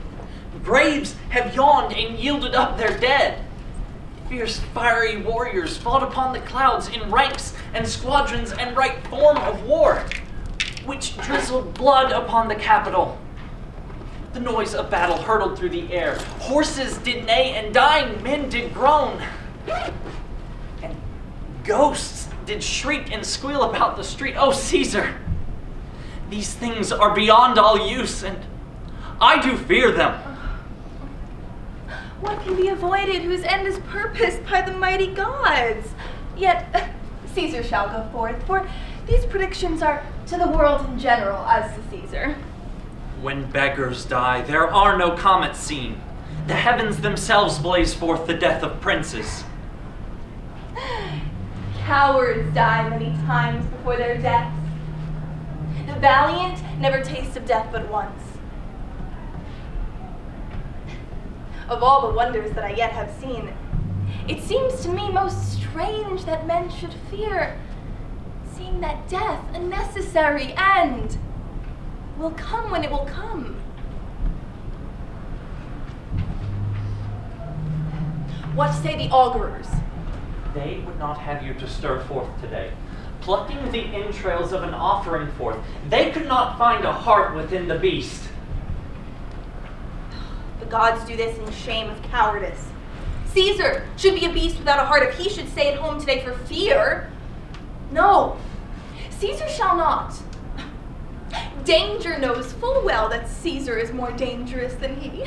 Graves have yawned and yielded up their dead. Fierce fiery warriors fought upon the clouds in ranks and squadrons and right form of war, which drizzled blood upon the Capitol. The noise of battle hurtled through the air. Horses did neigh and dying men did groan. And ghosts did shriek and squeal about the street. Oh, Caesar, these things are beyond all use, and I do fear them. What can be avoided whose end is purposed by the mighty gods? Yet Caesar shall go forth, for these predictions are to the world in general as to Caesar. When beggars die, there are no comets seen. The heavens themselves blaze forth the death of princes. Cowards die many times before their deaths. The valiant never taste of death but once. Of all the wonders that I yet have seen, it seems to me most strange that men should fear, seeing that death, a necessary end, will come when it will come. What say the augurers? They would not have you to stir forth today. Plucking the entrails of an offering forth, they could not find a heart within the beast. The gods do this in shame of cowardice. Caesar should be a beast without a heart if he should stay at home today for fear. No, Caesar shall not. Danger knows full well that Caesar is more dangerous than he,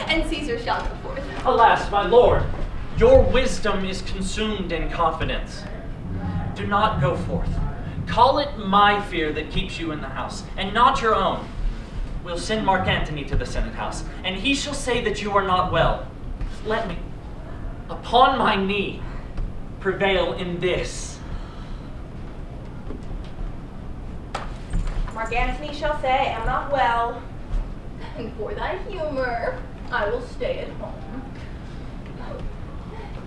and Caesar shall go forth. Alas, my lord, your wisdom is consumed in confidence. Do not go forth. Call it my fear that keeps you in the house, and not your own. We'll send Mark Antony to the Senate House, and he shall say that you are not well. Let me, upon my knee, prevail in this. Mark Antony shall say, I am not well, and for thy humor, I will stay at home.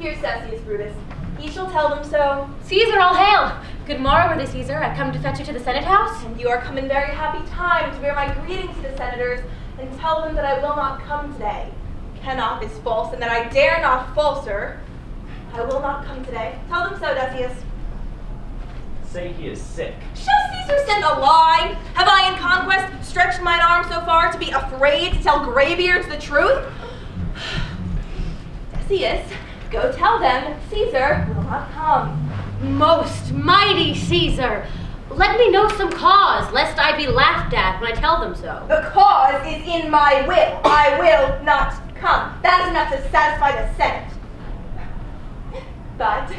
Here's Cassius Brutus. He shall tell them so. Caesar, all hail! Good morrow, worthy Caesar. I come to fetch you to the Senate House. And you are come in very happy time to bear my greetings to the senators and tell them that I will not come today. Cannot is false, and that I dare not falser. I will not come today. Tell them so, Decius. Say he is sick. Shall Caesar Caesar send a lie? Have I in conquest stretched mine arm so far to be afraid to tell graybeards the truth? Cassius, go tell them Caesar will not come. Most mighty Caesar, let me know some cause, lest I be laughed at when I tell them so. The cause is in my will. I will not come. That is enough to satisfy the Senate. But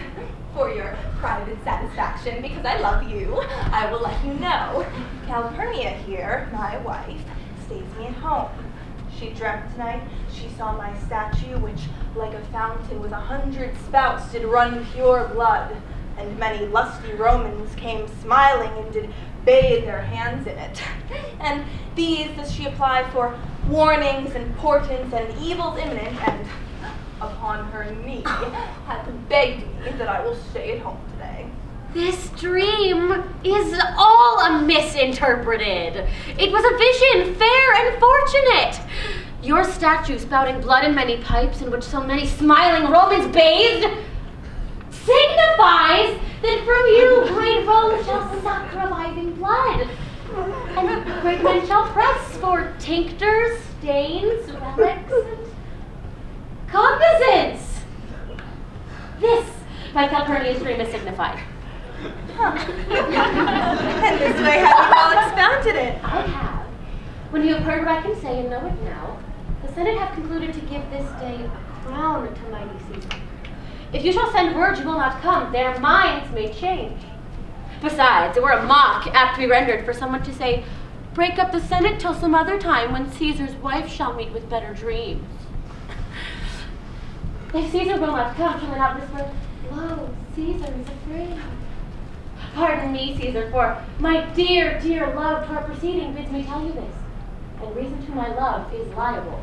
for your private satisfaction, because I love you, I will let you know. Calpurnia here, my wife, stays me at home. She dreamt tonight, she saw my statue, which like a fountain with 100 spouts did run pure blood, and many lusty Romans came smiling and did bathe their hands in it. And these does she apply for warnings and portents and evils imminent, and upon her knee hath begged me that I will stay at home today. This dream is all misinterpreted. It was a vision, fair and fortunate. Your statue spouting blood in many pipes in which so many smiling Romans bathed signifies that from you great Rome shall suck reviving blood, and great men shall press for tinctures, stains, relics, and cognizance. This, my Calpurnia's dream, is signified. And this way have you all expounded it? I have. When you have heard what I can say and know it now, the Senate have concluded to give this day a crown to mighty Caesar. If you shall send word you will not come, their minds may change. Besides, it were a mock apt to be rendered for someone to say, break up the Senate till some other time when Caesar's wife shall meet with better dreams. If Caesar will not come, shall I not whisper, lo, Caesar is afraid. Pardon me, Caesar, for my dear, dear love to our proceeding bids me tell you this, and reason to my love is liable.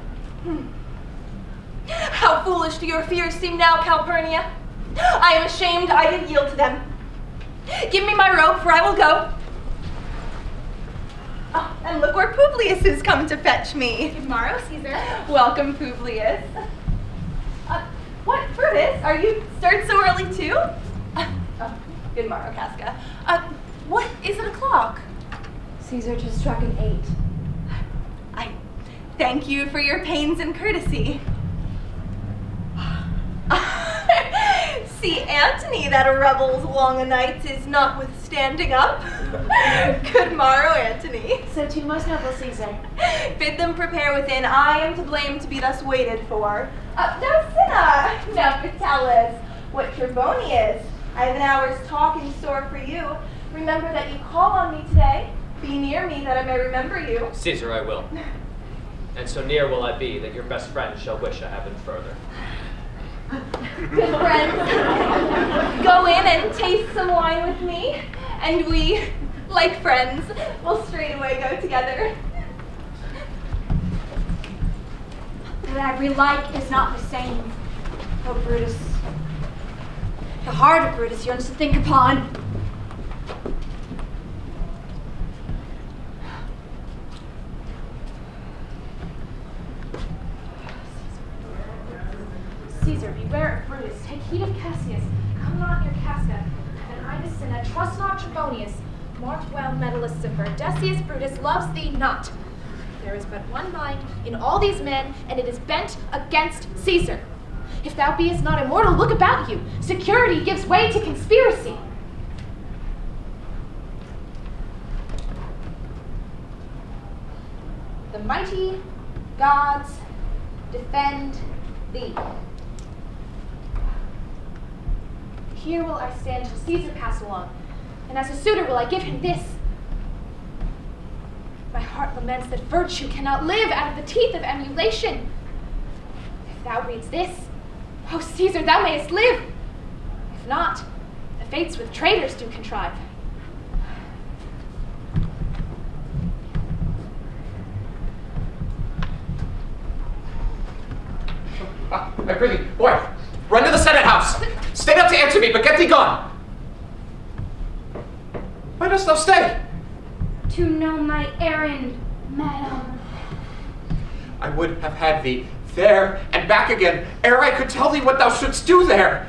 How foolish do your fears seem now, Calpurnia. I am ashamed I did yield to them. Give me my robe, for I will go. Oh, and look where Publius is come to fetch me. Good morrow, Caesar. Welcome, Publius. What, Brutus? Are you stirred so early too? Oh, good morrow, Casca. What is it o'clock? Caesar just struck an 8. I thank you for your pains and courtesy. See, Antony, that rebels long a night, is notwithstanding up. Good morrow, Antony. So too, most noble Caesar. Bid them prepare within. I am to blame to be thus waited for. No sinna, no Vitellis. What Trebonius? I have an hour's talk in store for you. Remember that you call on me today. Be near me that I may remember you. Caesar, I will. And so near will I be that your best friend shall wish a heaven further. Good friends, go in and taste some wine with me, and we, like friends, will straightway go together. But every like is not the same. Oh, Brutus. The heart of Brutus yearns to think upon. Caesar, beware of Brutus. Take heed of Cassius. Come not near Casca. And I, the sinner, trust not Trebonius. Mark well, medalists of her. Decius Brutus loves thee not. There is but one mind in all these men, and it is bent against Caesar. If thou beest not immortal, look about you. Security gives way to conspiracy. The mighty gods defend thee. Here will I stand till Caesar pass along, and as a suitor will I give him this. My heart laments that virtue cannot live out of the teeth of emulation. If thou readst this, O Caesar, thou mayest live. If not, the fates with traitors do contrive. I prithee, boy, run to the Senate house. Stay not to answer me, but get thee gone. Why dost thou stay? To know my errand, madam. I would have had thee there and back again, ere I could tell thee what thou shouldst do there.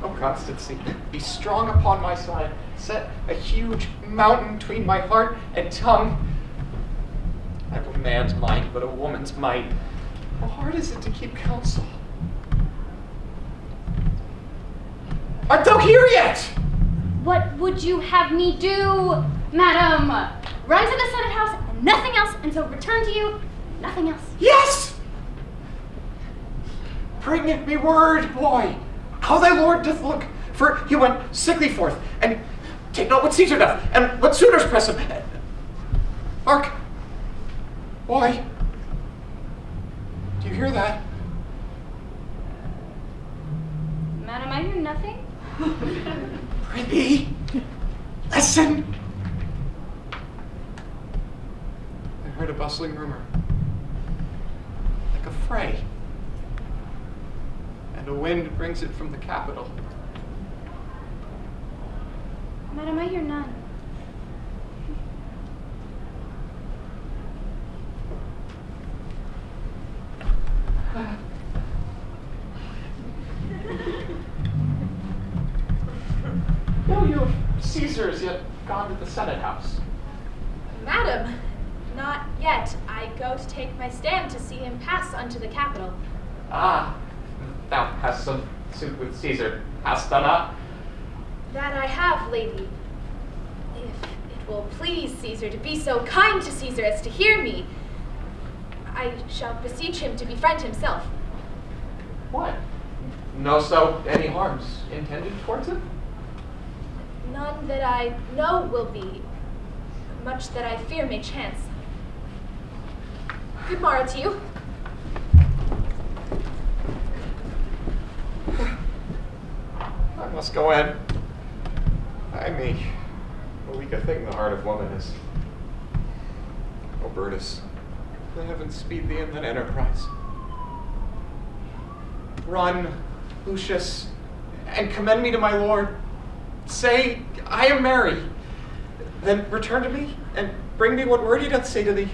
O Constancy, be strong upon my side, set a huge mountain between my heart and tongue. I have a man's mind, but a woman's might. How hard is it to keep counsel? Art thou here yet? What would you have me do, madam? Run to the Senate House and nothing else, and so return to you, nothing else. Yes! Bring me word, boy, how thy lord doth look, for he went sickly forth, and take not what Caesar doth, and what suitors press him. Hark, boy, do you hear that? Madam, I hear nothing. Prithee, listen. I heard a bustling rumor, like a fray, and a wind brings it from the capital. Madam, I hear none. No, you of Caesar is yet gone to the Senate House. Madam, not yet. I go to take my stand to see him pass unto the Capitol. Ah, thou hast some suit with Caesar, hast thou not? That I have, lady. If it will please Caesar to be so kind to Caesar as to hear me, I shall beseech him to befriend himself. What? No, so any harms intended towards him? None that I know will be, much that I fear may chance. Good morrow to you. I must go in. Ay me, a weaker thing the heart of woman is. Oh, Brutus, the heavens speed thee in that enterprise. Run, Lucius, and commend me to my lord. Say, I am merry. Then return to me, and bring me what word he doth say to thee.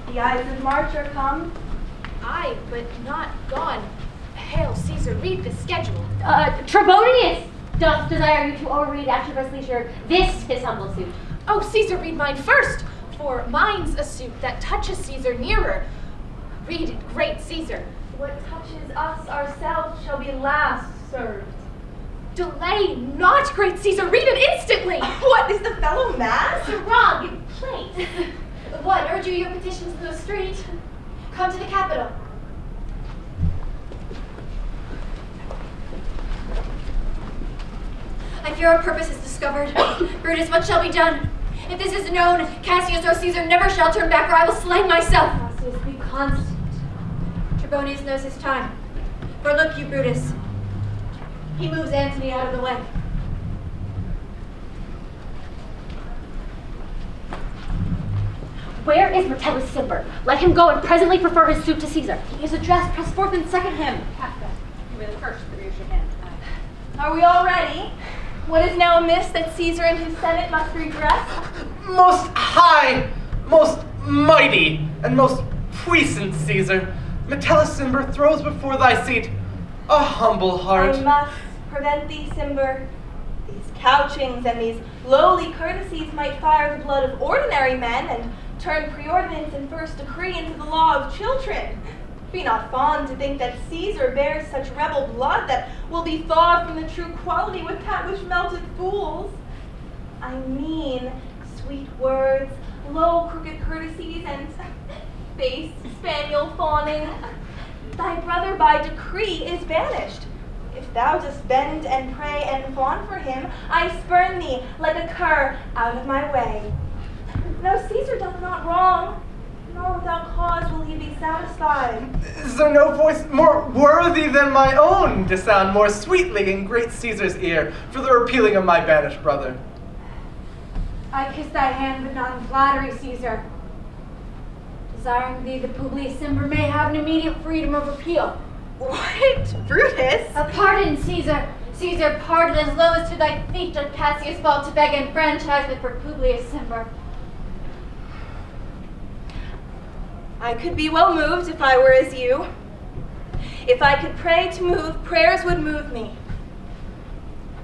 The eyes of March are come. Aye, but not gone. Hail, Caesar, read the schedule. Trebonius doth desire you to overread at your best leisure this his humble suit. Oh, Caesar, read mine first, for mine's a suit that touches Caesar nearer. Read it, great Caesar. What touches us ourselves shall be last served. Delay not, great Caesar, read it instantly. What, is the fellow mad? Sir Rob, you place. What, urge you your petitions in the street? Come to the Capitol. I fear our purpose is discovered. Brutus, what shall be done? If this is known, Cassius or Caesar never shall turn back, or I will slay myself. Cassius, be constant. Trebonius knows his time. For look you, Brutus, he moves Antony out of the way. Where is Metellus Cimber? Let him go and presently prefer his suit to Caesar. He is addressed, press forth and second him. Casca, you were the first to raise your hand. Are we all ready? What is now amiss that Caesar and his Senate must redress? Most high, most mighty, and most puissant Caesar, Metellus Cimber throws before thy seat a humble heart. I must prevent thee, Cimber. These couchings and these lowly courtesies might fire the blood of ordinary men and turn preordinance and first decree into the law of children. Be not fond to think that Caesar bears such rebel blood that will be thawed from the true quality with that which melted fools. I mean sweet words, low crooked courtesies, and base spaniel fawning. Thy brother by decree is banished. If thou dost bend and pray and fawn for him, I spurn thee like a cur out of my way. No, Caesar doth not wrong, nor without cause will he be satisfied. Is there no voice more worthy than my own to sound more sweetly in great Caesar's ear for the repealing of my banished brother? I kiss thy hand, but not in flattery, Caesar. Desiring thee, the Publius Cimber may have an immediate freedom of appeal. What? Brutus? A pardon, Caesar. Caesar, pardon as low as to thy feet doth Cassius fall to beg enfranchisement for Publius Cimber. I could be well moved if I were as you. If I could pray to move, prayers would move me.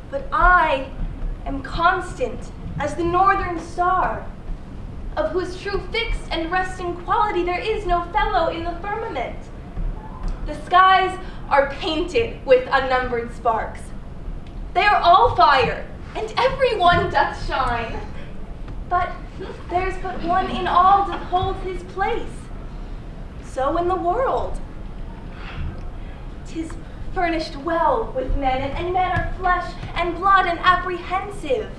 But I am constant as the northern star, of whose true fixed and resting quality there is no fellow in the firmament. The skies are painted with unnumbered sparks. They are all fire, and every one doth shine. But there's but one in all doth hold his place. So in the world. 'Tis furnished well with men, and men are flesh and blood and apprehensive.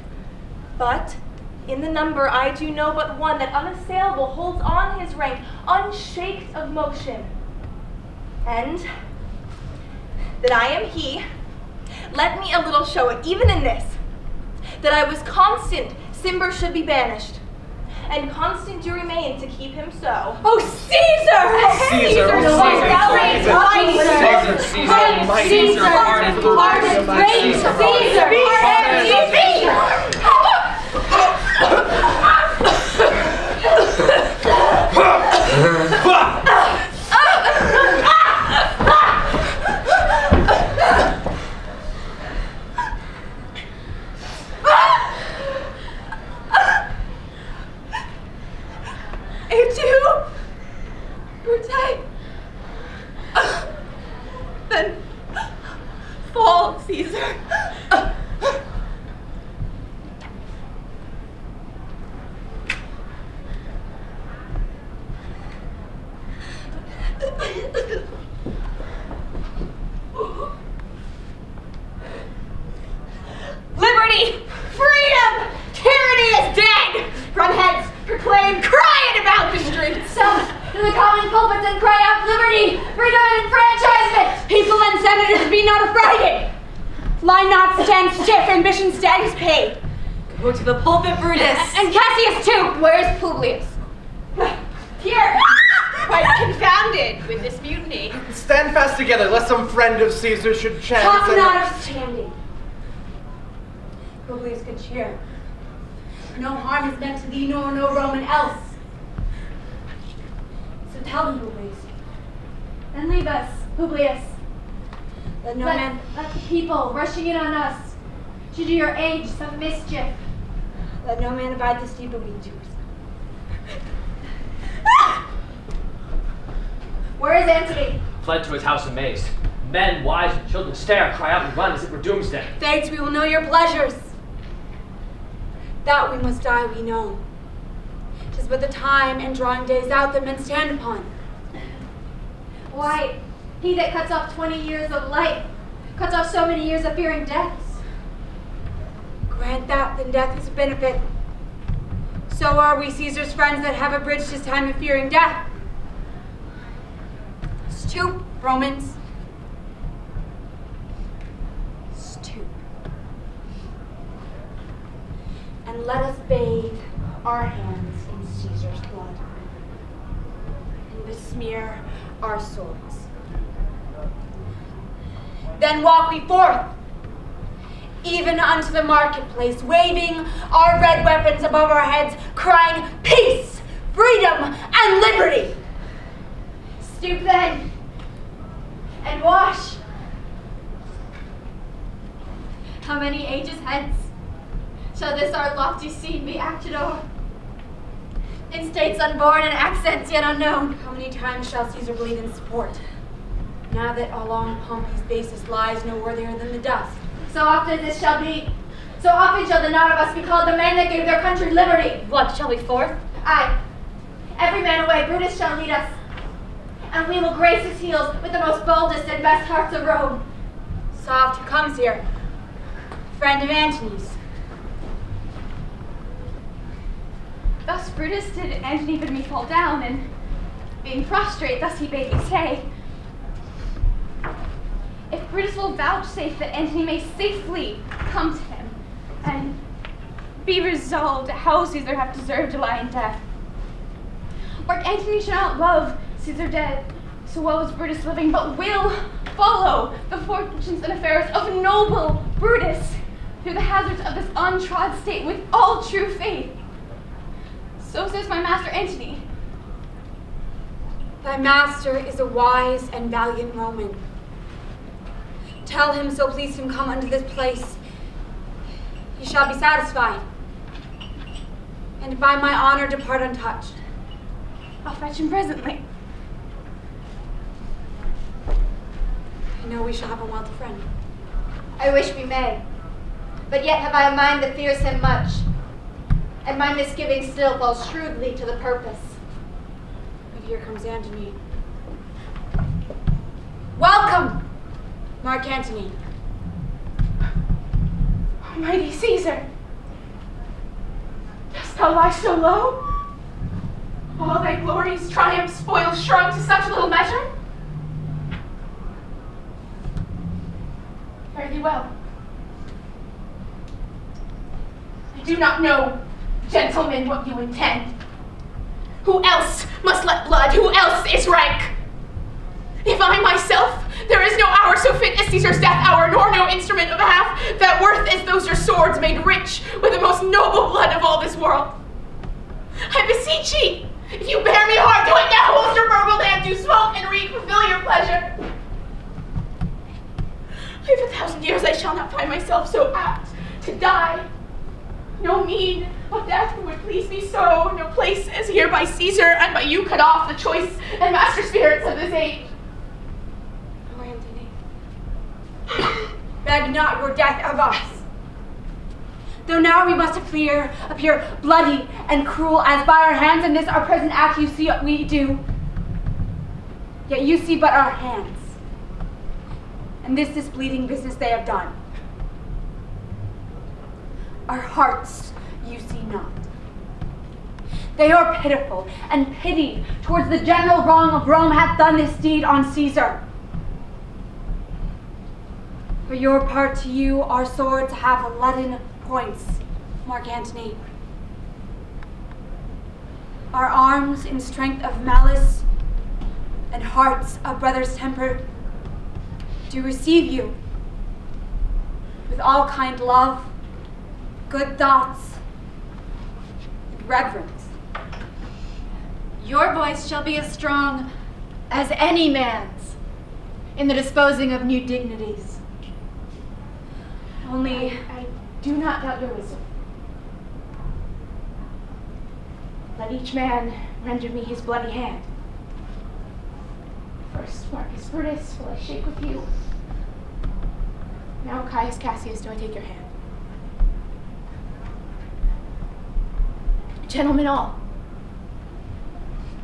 But in the number I do know but one that unassailable holds on his rank, unshaked of motion. And that I am he, let me a little show it, even in this, that I was constant, Cimber should be banished, and constant do remain to keep him so. Oh, Caesar! Caesar, the Caesar, most outraged Caesar, mighty Caesar, Caesar, mighty Caesar, pardon, pardon, great Caesar, Caesar, pardon, Caesar! Then fall, Caesar. Liberty! Freedom! Tyranny is dead! From hence, proclaim, cry it about the streets! Some to the common pulpits and cry out liberty, freedom, and enfranchisement! People and senators, be not affrighted. Lie not, stand stiff, ambition stands paid. Go to the pulpit, Brutus. And Cassius too. Where's Publius? Here! Quite confounded with this mutiny. Stand fast together, lest some friend of Caesar should chance. Talk and- not of standing. Publius, good cheer. No harm is meant to thee, nor no Roman else. So tell them, Publius. And leave us, Publius. Let no Let man. the people rushing in on us should do your age some mischief. Let no man abide this deed but we do. Where is Antony? Fled to his house amazed. Men, wives, and children stare, cry out, and run as if for doomsday. Fates, we will know your pleasures. That we must die, we know. 'Tis but the time and drawing days out that men stand upon. Why, he that cuts off 20 years of life cuts off so many years of fearing deaths. Grant that, then death is a benefit. So are we Caesar's friends that have abridged his time of fearing death. Stoop, Romans. Stoop. And let us bathe our hands in Caesar's blood and besmear our swords. Then walk we forth, even unto the marketplace, waving our red weapons above our heads, crying, peace, freedom, and liberty. Stoop then, and wash. How many ages hence shall this our lofty scene be acted o'er? In states unborn and accents yet unknown. How many times shall Caesar believe in sport, now that along Pompey's basis lies no worthier than the dust? So often this shall be, so often shall the not of us be called the men that gave their country liberty. What, shall we forth? Aye, every man away, Brutus shall lead us, and we will grace his heels with the most boldest and best hearts of Rome. Soft, who comes here? Friend of Antony's. Thus Brutus did Antony bid me fall down, and being prostrate, thus he bade me stay. If Brutus will vouchsafe that Antony may safely come to him, and be resolved how Caesar hath deserved to lie in death, Mark Antony shall not love Caesar dead, so well as Brutus living, but will follow the fortunes and affairs of noble Brutus through the hazards of this untrod state with all true faith. So says my master Antony. Thy master is a wise and valiant Roman. Tell him, so please him come unto this place, he shall be satisfied, and by my honor depart untouched. I'll fetch him presently. I know we shall have a wealthy friend. I wish we may, but yet have I a mind that fears him much, and my misgiving still falls shrewdly to the purpose. But here comes Antony. Welcome, Mark Antony. Mighty Caesar, dost thou lie so low? All thy glories, triumphs, spoils shrunk to such little measure? Fare thee well. I do not know, gentlemen, what you intend. Who else must let blood? Who else is rank? If I myself, there is no hour so fit as Caesar's death hour, nor no instrument of half that worth as those your swords made rich with the most noble blood of all this world. I beseech ye, if you bear me hard, do it now, whilst your verbal hand do smoke and reek, fulfill your pleasure. Live 1,000 years, I shall not find myself so apt to die. No mean of death would please me so, no place as here by Caesar and by you cut off the choice and master spirits of this age. Oh, Antony, beg not your death of us. Though now we must appear bloody and cruel, as by our hands in this our present act you see what we do. Yet you see but our hands, and this bleeding business they have done. Our hearts you see not. They are pitiful, and pity towards the general wrong of Rome hath done this deed on Caesar. For your part to you, our swords have leaden points, Mark Antony. Our arms in strength of malice and hearts of brother's temper do receive you with all kind love, good thoughts, and reverence. Your voice shall be as strong as any man's in the disposing of new dignities. Only I do not doubt your wisdom. Let each man render me his bloody hand. First, Marcus Brutus, will I shake with you. Now, Caius Cassius, do I take your hand. Gentlemen all,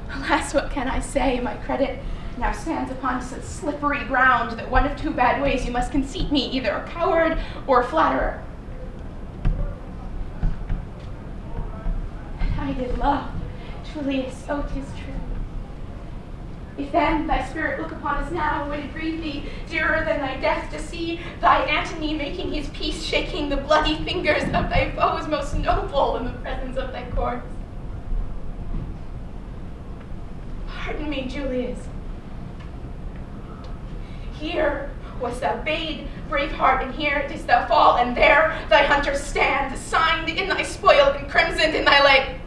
alas, what can I say? My credit now stands upon such slippery ground that one of two bad ways you must conceit me, either a coward or a flatterer. And I did love, Julius, oh, 'tis true. If then thy spirit look upon us now, would it breathe thee dearer than thy death to see thy Antony making his peace, shaking the bloody fingers of thy foes most noble in the presence of thy courts? Pardon me, Julius. Here wast thou bade, brave heart, and here didst thou fall, and there thy hunters stand, signed in thy spoil and crimsoned in thy leg.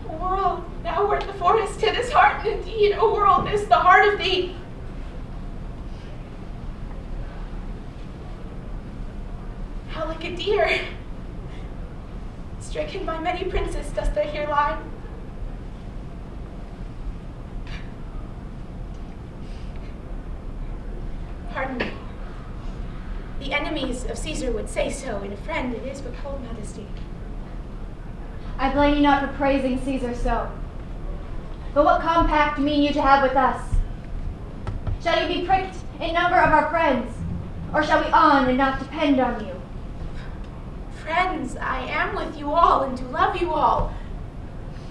World, thou wert the forest to this heart, and indeed, O world, this the heart of thee. How like a deer, stricken by many princes, dost thou here lie? Pardon me. The enemies of Caesar would say so, and a friend it is but cold modesty. I blame you not for praising Caesar so. But what compact mean you to have with us? Shall you be pricked in number of our friends, or shall we on and not depend on you? Friends, I am with you all, and do love you all,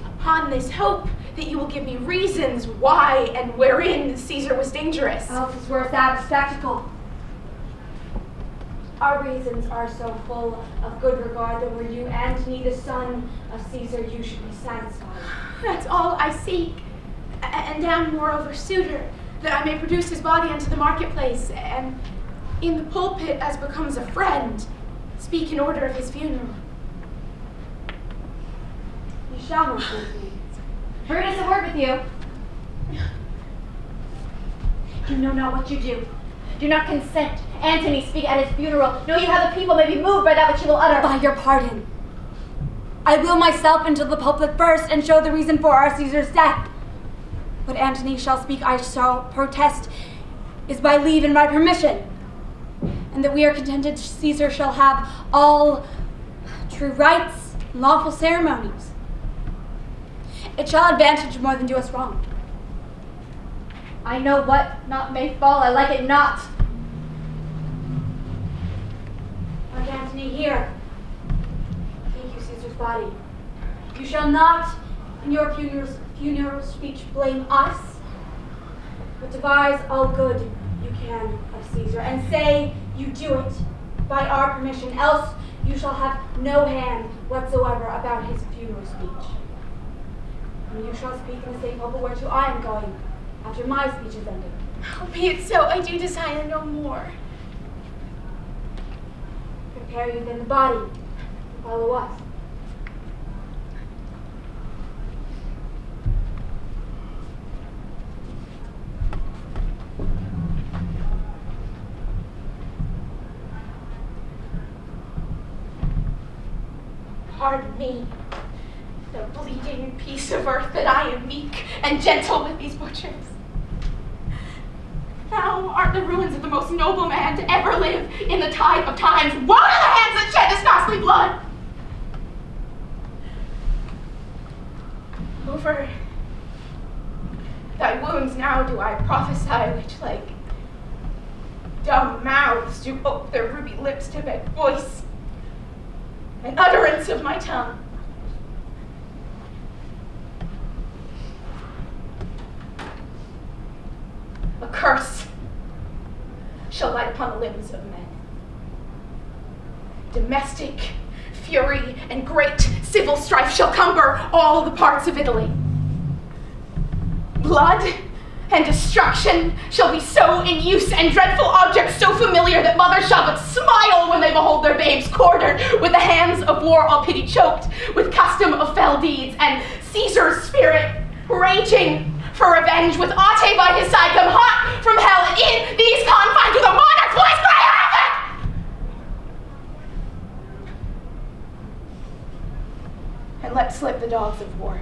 upon this hope that you will give me reasons why and wherein Caesar was dangerous. Else is were a sad spectacle. Our reasons are so full of good regard that were you, Antony, the son of Caesar, you should be satisfied. That's all I seek. And am moreover suitor, that I may produce his body unto the marketplace, and in the pulpit, as becomes a friend, speak in order of his funeral. You shall not with me. Brutus, a word with you. You know not what you do. Do not consent. Antony speak at his funeral. Know you how the people may be moved by that which he will utter. By your pardon, I will myself into the pulpit first and show the reason for our Caesar's death. What Antony shall speak, I shall protest, is by leave and by permission, and that we are contented Caesar shall have all true rites and lawful ceremonies. It shall advantage more than do us wrong. I know what not may fall. I like it not. Like Antony here, take you Caesar's body. You shall not in your funeral speech blame us, but devise all good you can of Caesar, and say you do it by our permission, else you shall have no hand whatsoever about his funeral speech. And you shall speak in the same pulpit whereto I am going, after my speech is ended. Be it so, I do desire no more. Prepare you then the body, and follow us. Pardon me, the bleeding piece of earth, that I am meek and gentle with these butchers. Thou art the ruins of the most noble man to ever live in the tide of times. Woe to the hands that shed this costly blood! Over thy wounds now do I prophesy, which like dumb mouths do ope their ruby lips to beg voice and utterance of my tongue. A curse shall light upon the limbs of men. Domestic fury and great civil strife shall cumber all the parts of Italy. Blood and destruction shall be so in use, and dreadful objects so familiar, that mothers shall but smile when they behold their babes quartered, with the hands of war all pity choked, with custom of fell deeds, and Caesar's spirit raging for revenge, with Ate by his side come hot from hell, and in these confines with a monarch's voice cry havoc! And let slip the dogs of war,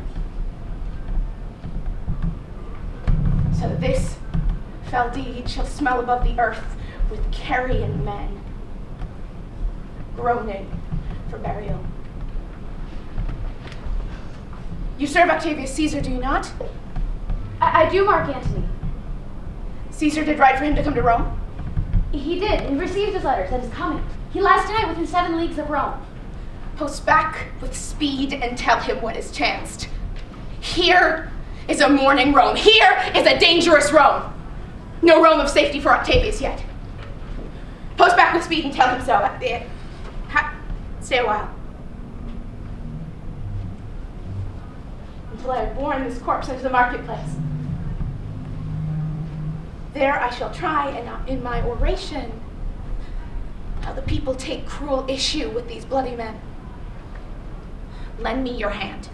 so that this fell deed shall smell above the earth with carrion men groaning for burial. You serve Octavius Caesar, do you not? I do, Mark Antony. Caesar did right for him to come to Rome? He did, and received his letters and is coming. He lies tonight within 7 leagues of Rome. Post back with speed and tell him what has chanced. Here is a mourning Rome. Here is a dangerous Rome. No Rome of safety for Octavius yet. Post back with speed and tell him so. Stay a while. Until I have borne this corpse into the marketplace. There I shall try, and in my oration, how the people take cruel issue with these bloody men. Lend me your hand.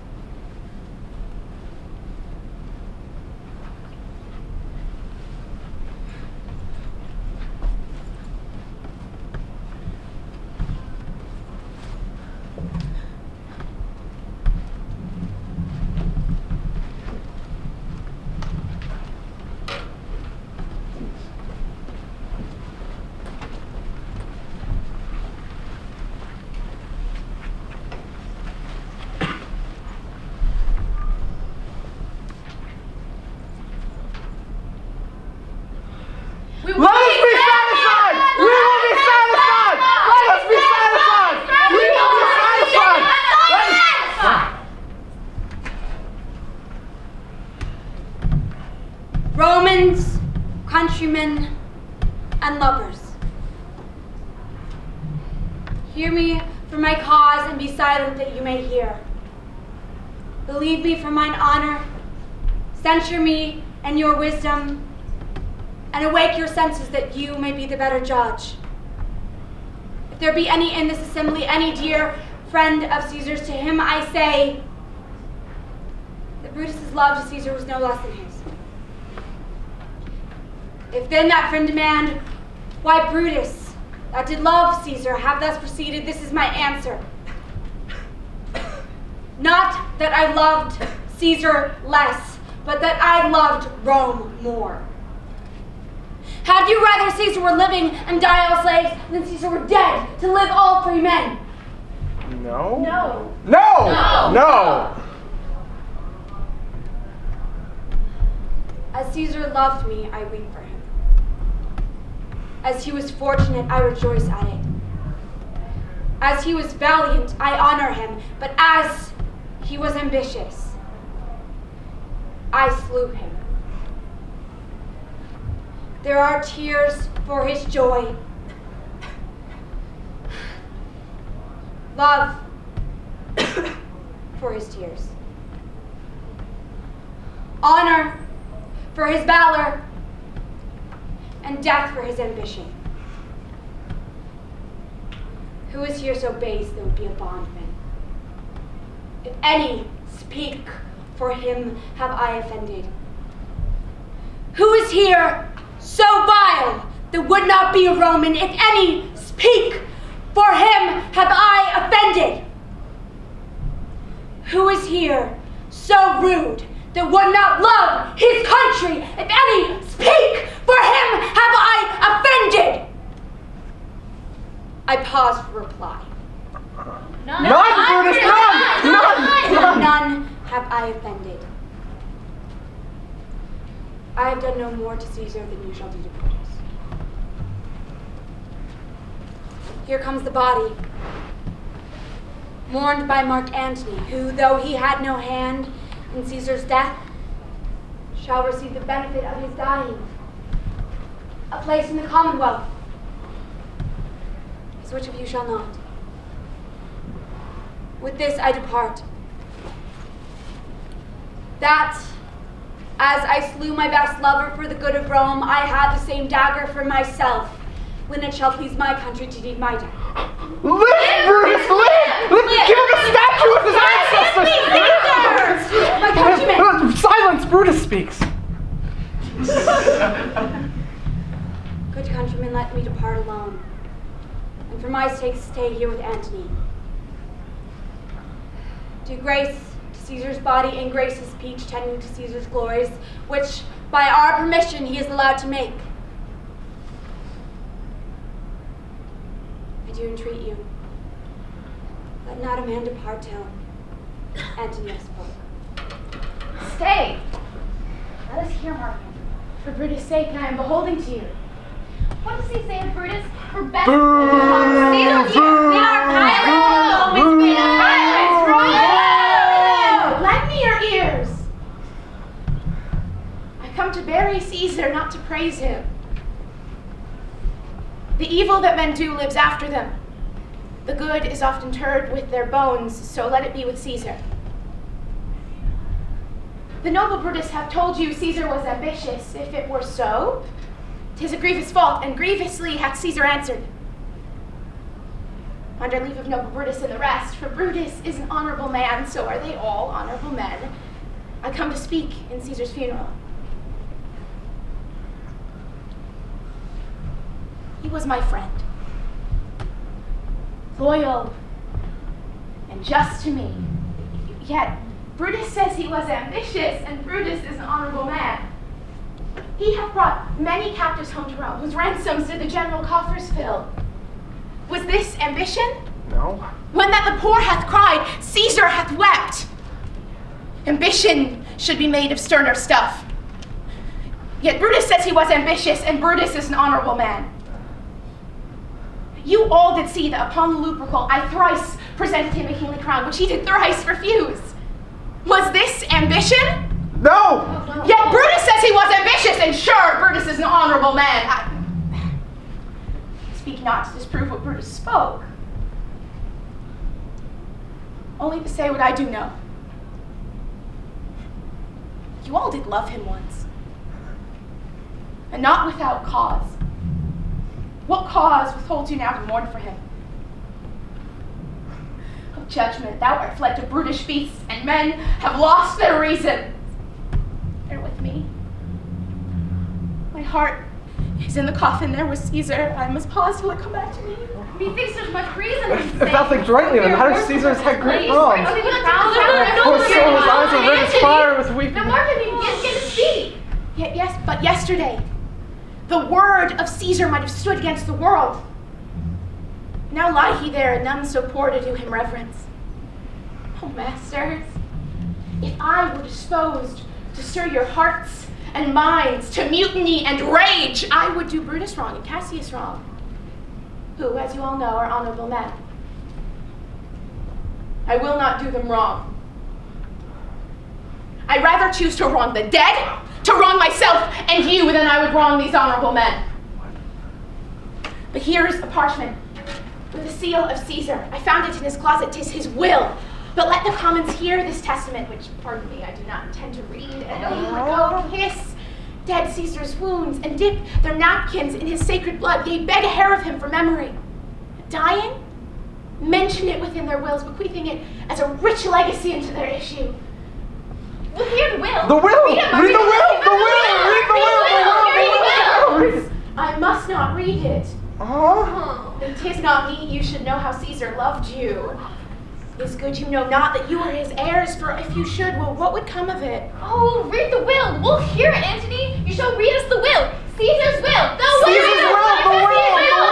Romans, countrymen, and lovers. Hear me for my cause, and be silent that you may hear. Believe me for mine honor, censure me and your wisdom, and awake your senses that you may be the better judge. If there be any in this assembly, any dear friend of Caesar's, to him I say that Brutus's love to Caesar was no less than his. If then that friend demand, why Brutus, that did love Caesar, have thus proceeded, this is my answer. Not that I loved Caesar less, but that I loved Rome more. Had you rather Caesar were living and die all slaves than Caesar were dead to live all free men? No. No. No. No. As Caesar loved me, I weep for him. As he was fortunate, I rejoice at it. As he was valiant, I honor him. But as he was ambitious, I slew him. There are tears for his joy, love for his tears, honor for his valor, and death for his ambition. Who is here so base that would be a bondman? If any speak, for him have I offended. Who is here so vile that would not be a Roman? If any speak, for him have I offended. Who is here so rude that would not love his country? If any speak, for him have I offended. I pause for reply. None, Brutus, none! None have I offended. I have done no more to Caesar than you shall do to Brutus. Here comes the body, mourned by Mark Antony, who, though he had no hand in Caesar's death, shall receive the benefit of his dying, a place in the Commonwealth, as which of you shall not. With this I depart, that as I slew my best lover for the good of Rome, I had the same dagger for myself, when it shall please my country to deed my death. Live, Brutus, live! Give him a statue of his ancestors! My countrymen! Silence, Brutus speaks. Good countrymen, let me depart alone, and for my sake stay here with Antony. Do grace to Caesar's body and grace his speech tending to Caesar's glories, which by our permission he is allowed to make. I do entreat you, let not a man depart till Antony has spoken. Stay. Let us hear, Martin. For Brutus' sake, I am beholden to you. What does he say of Brutus? For best Boo! Caesar's here. We are Lend me your ears. I come to bury Caesar, not to praise him. The evil that men do lives after them. The good is often interred with their bones, so let it be with Caesar. The noble Brutus hath told you Caesar was ambitious. If it were so, 'tis a grievous fault, and grievously hath Caesar answered. Under leave of noble Brutus and the rest, for Brutus is an honorable man, so are they all honorable men, I come to speak in Caesar's funeral. He was my friend, loyal and just to me. Yet Brutus says he was ambitious, and Brutus is an honorable man. He hath brought many captives home to Rome, whose ransoms did the general coffers fill. Was this ambition? No. When that the poor hath cried, Caesar hath wept. Ambition should be made of sterner stuff. Yet Brutus says he was ambitious, and Brutus is an honorable man. You all did see that upon the Lupercal I thrice presented him a kingly crown, which he did thrice refuse. Was this ambition? No! Yet Brutus says he was ambitious, and sure, Brutus is an honorable man. I speak not to disprove what Brutus spoke. only to say what I do know. You all did love him once, and not without cause. What cause withholds you now to mourn for him? Of judgment, thou art fled to brutish feasts, and men have lost their reason. Bear with me. My heart is in the coffin there with Caesar. I must pause till it come back to me. Methinks there's much reason If thou think rightly, then how does Caesar's had great wrongs? Poor soul, his eyes are red as fire with weeping. The more can get to speak. Yes, but yesterday, the word of Caesar might have stood against the world. Now lie he there, and none so poor to do him reverence. Oh, masters, if I were disposed to stir your hearts and minds to mutiny and rage, I would do Brutus wrong and Cassius wrong, who, as you all know, are honorable men. I will not do them wrong. I rather choose to wrong the dead, to wrong myself and you, than I would wrong these honorable men. But here's a parchment with the seal of Caesar. I found it in his closet. 'Tis his will. But let the commons hear this testament, which, pardon me, I do not intend to read, and go kiss dead Caesar's wounds and dip their napkins in his sacred blood, yea, beg a hair of him for memory. Dying, mention it within their wills, bequeathing it as a rich legacy into their issue. We'll hear the will. The will! Read Read the will! The will! Read the will! Read the will! I must not read it. And 'tis not me you should know how Caesar loved you. It is good you know not that you are his heirs, for if you should, well, what would come of it? Oh, read the will. We'll hear it, Antony. You shall read us the will. Caesar's will. The will. Caesar's will. The will.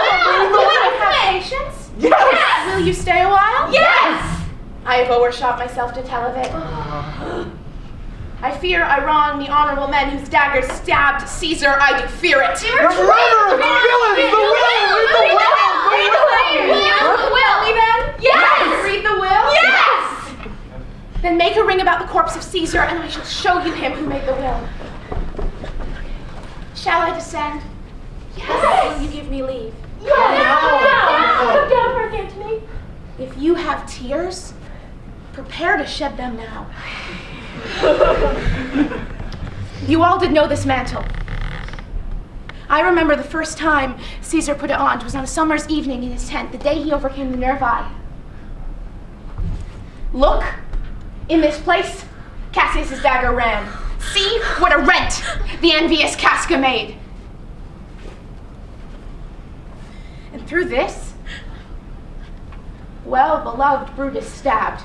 Will you have patience? Yes! Will you stay a while? Yes! I have overshot myself to tell of it. I fear I wrong the honorable men whose daggers stabbed Caesar. I do fear it. The murderers! Villains! The will! Read the will! Read the will. Then? Yes! Read the will? Yes! Then make a ring about the corpse of Caesar, and I shall show you him who made the will. Shall I descend? Yes! Will you give me leave? Yes! Come down first, Antony. If you have tears, prepare to shed them now. You all did know this mantle. I remember the first time Caesar put it on. It was on a summer's evening in his tent, the day he overcame the Nervi. Look, in this place, Cassius's dagger ran. See what a rent the envious Casca made. And through this, well-beloved Brutus stabbed.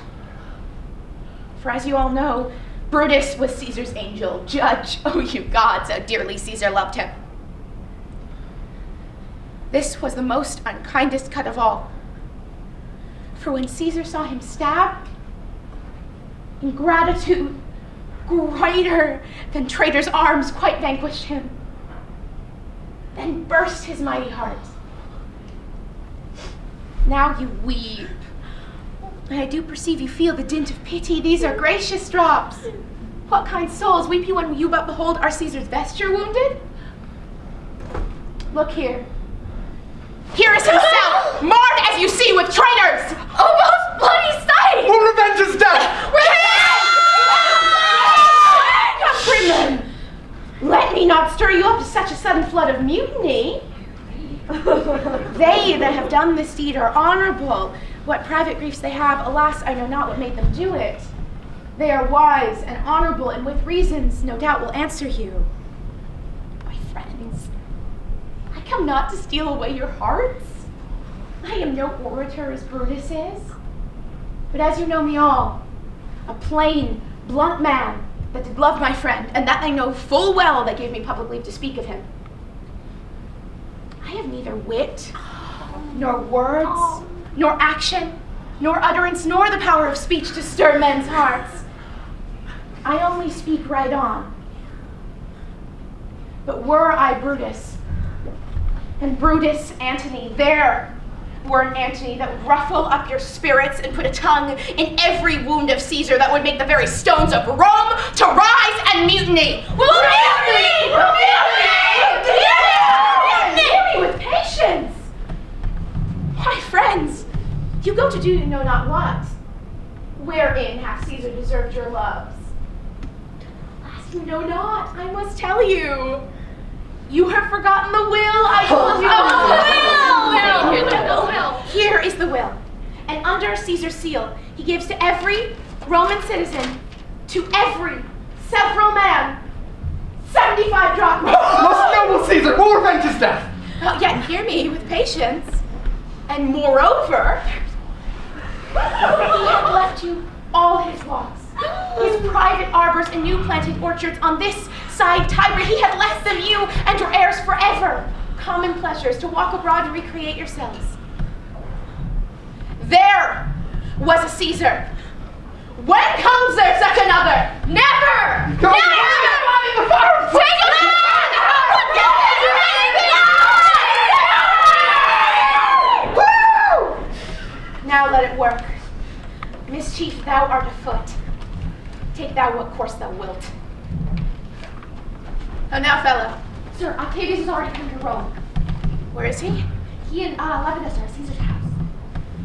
For as you all know, Brutus was Caesar's angel, judge. Oh, you gods, how dearly Caesar loved him. This was the most unkindest cut of all. For when Caesar saw him stabbed, ingratitude greater than traitor's arms quite vanquished him, then burst his mighty heart. Now you weep. And I do perceive you feel the dint of pity. These are gracious drops. What kind souls weep you when you but behold our Caesar's vesture wounded? Look here. Here is himself, marred as you see with traitors. Almost bloody sight! Who revenges death? Countrymen, let me not stir you up to such a sudden flood of mutiny. They that have done this deed are honorable. What private griefs they have, alas, I know not what made them do it. They are wise and honorable, and with reasons, no doubt, will answer you. My friends, I come not to steal away your hearts. I am no orator as Brutus is, but as you know me all, a plain, blunt man that did love my friend, and that I know full well that gave me public leave to speak of him. I have neither wit, nor words, nor action, nor utterance, nor the power of speech to stir men's hearts. I only speak right on. But were I Brutus, and Brutus Antony, there were an Antony that would ruffle up your spirits and put a tongue in every wound of Caesar that would make the very stones of Rome to rise and mutiny. Mutiny! Hear me with patience. My friends, you go to do you know not what. Wherein hath Caesar deserved your loves? Alas, you know not. I must tell you. You have forgotten the will I told you. The will. Here is the will. And under Caesar's seal, he gives to every Roman citizen, to every several man, 75 drachmas. Most noble Caesar, will revenge his death. Yet hear me with patience. And moreover, he hath left you all his walks, his private arbors and new planted orchards on this side Tiber. He hath left them you and your heirs forever, common pleasures to walk abroad and recreate yourselves. There was a Caesar. When comes there such another? Never! Never! Take it on! Now let it work. Mischief, thou art afoot. Take thou what course thou wilt. Oh, now, fellow. Sir, Octavius has already come to Rome. Where is he? He and Lepidus are at Caesar's house.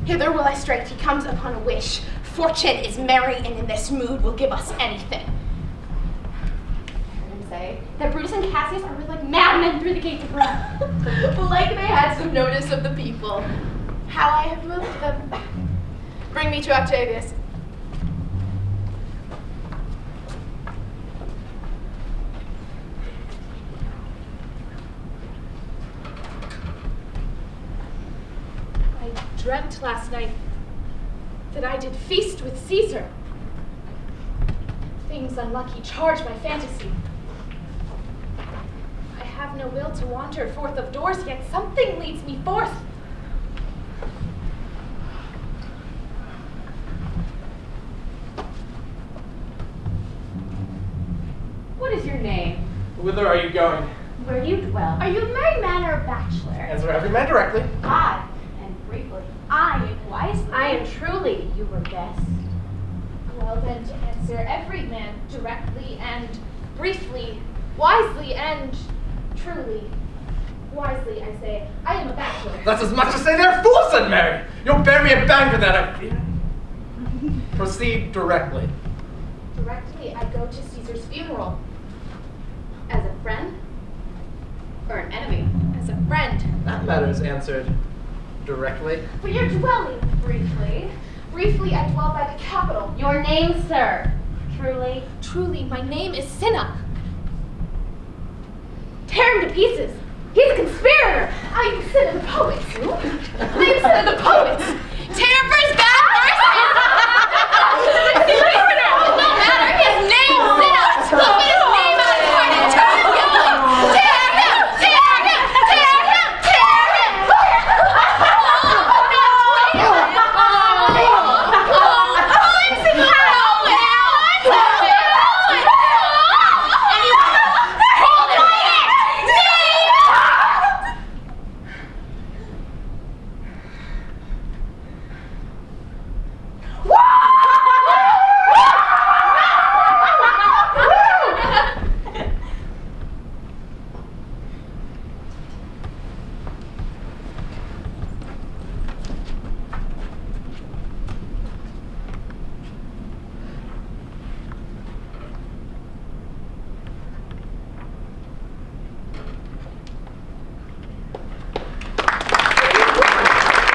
Hither will I straight. He comes upon a wish. Fortune is merry, and in this mood will give us anything. I heard him say that Brutus and Cassius are like madmen through the gates of Rome. Like they had some notice of the people. How I have moved them. Bring me to Octavius. I dreamt last night that I did feast with Caesar. Things unlucky charge my fantasy. I have no will to wander forth of doors, yet something leads me forth. What is your name? Whither are you going? Where do you dwell? Are you a married man or a bachelor? Answer every man directly. I, and briefly. I am wisely. I am truly, you were best. Well then, to answer every man directly and briefly, wisely and truly. Wisely, I say, I am a bachelor. That's as much as say they're fools, said Mary. You'll bear me a bang for that, I fear. Proceed directly. Directly, I go to Caesar's funeral. As a friend? Or an enemy? As a friend. That matter is answered directly. But you're dwelling briefly. Briefly, I dwell by the Capitol. Your name, sir. Truly. Truly, my name is Cinna. Tear him to pieces. He's a conspirator. I am Cinna the poet. I am Cinna the poet. Tear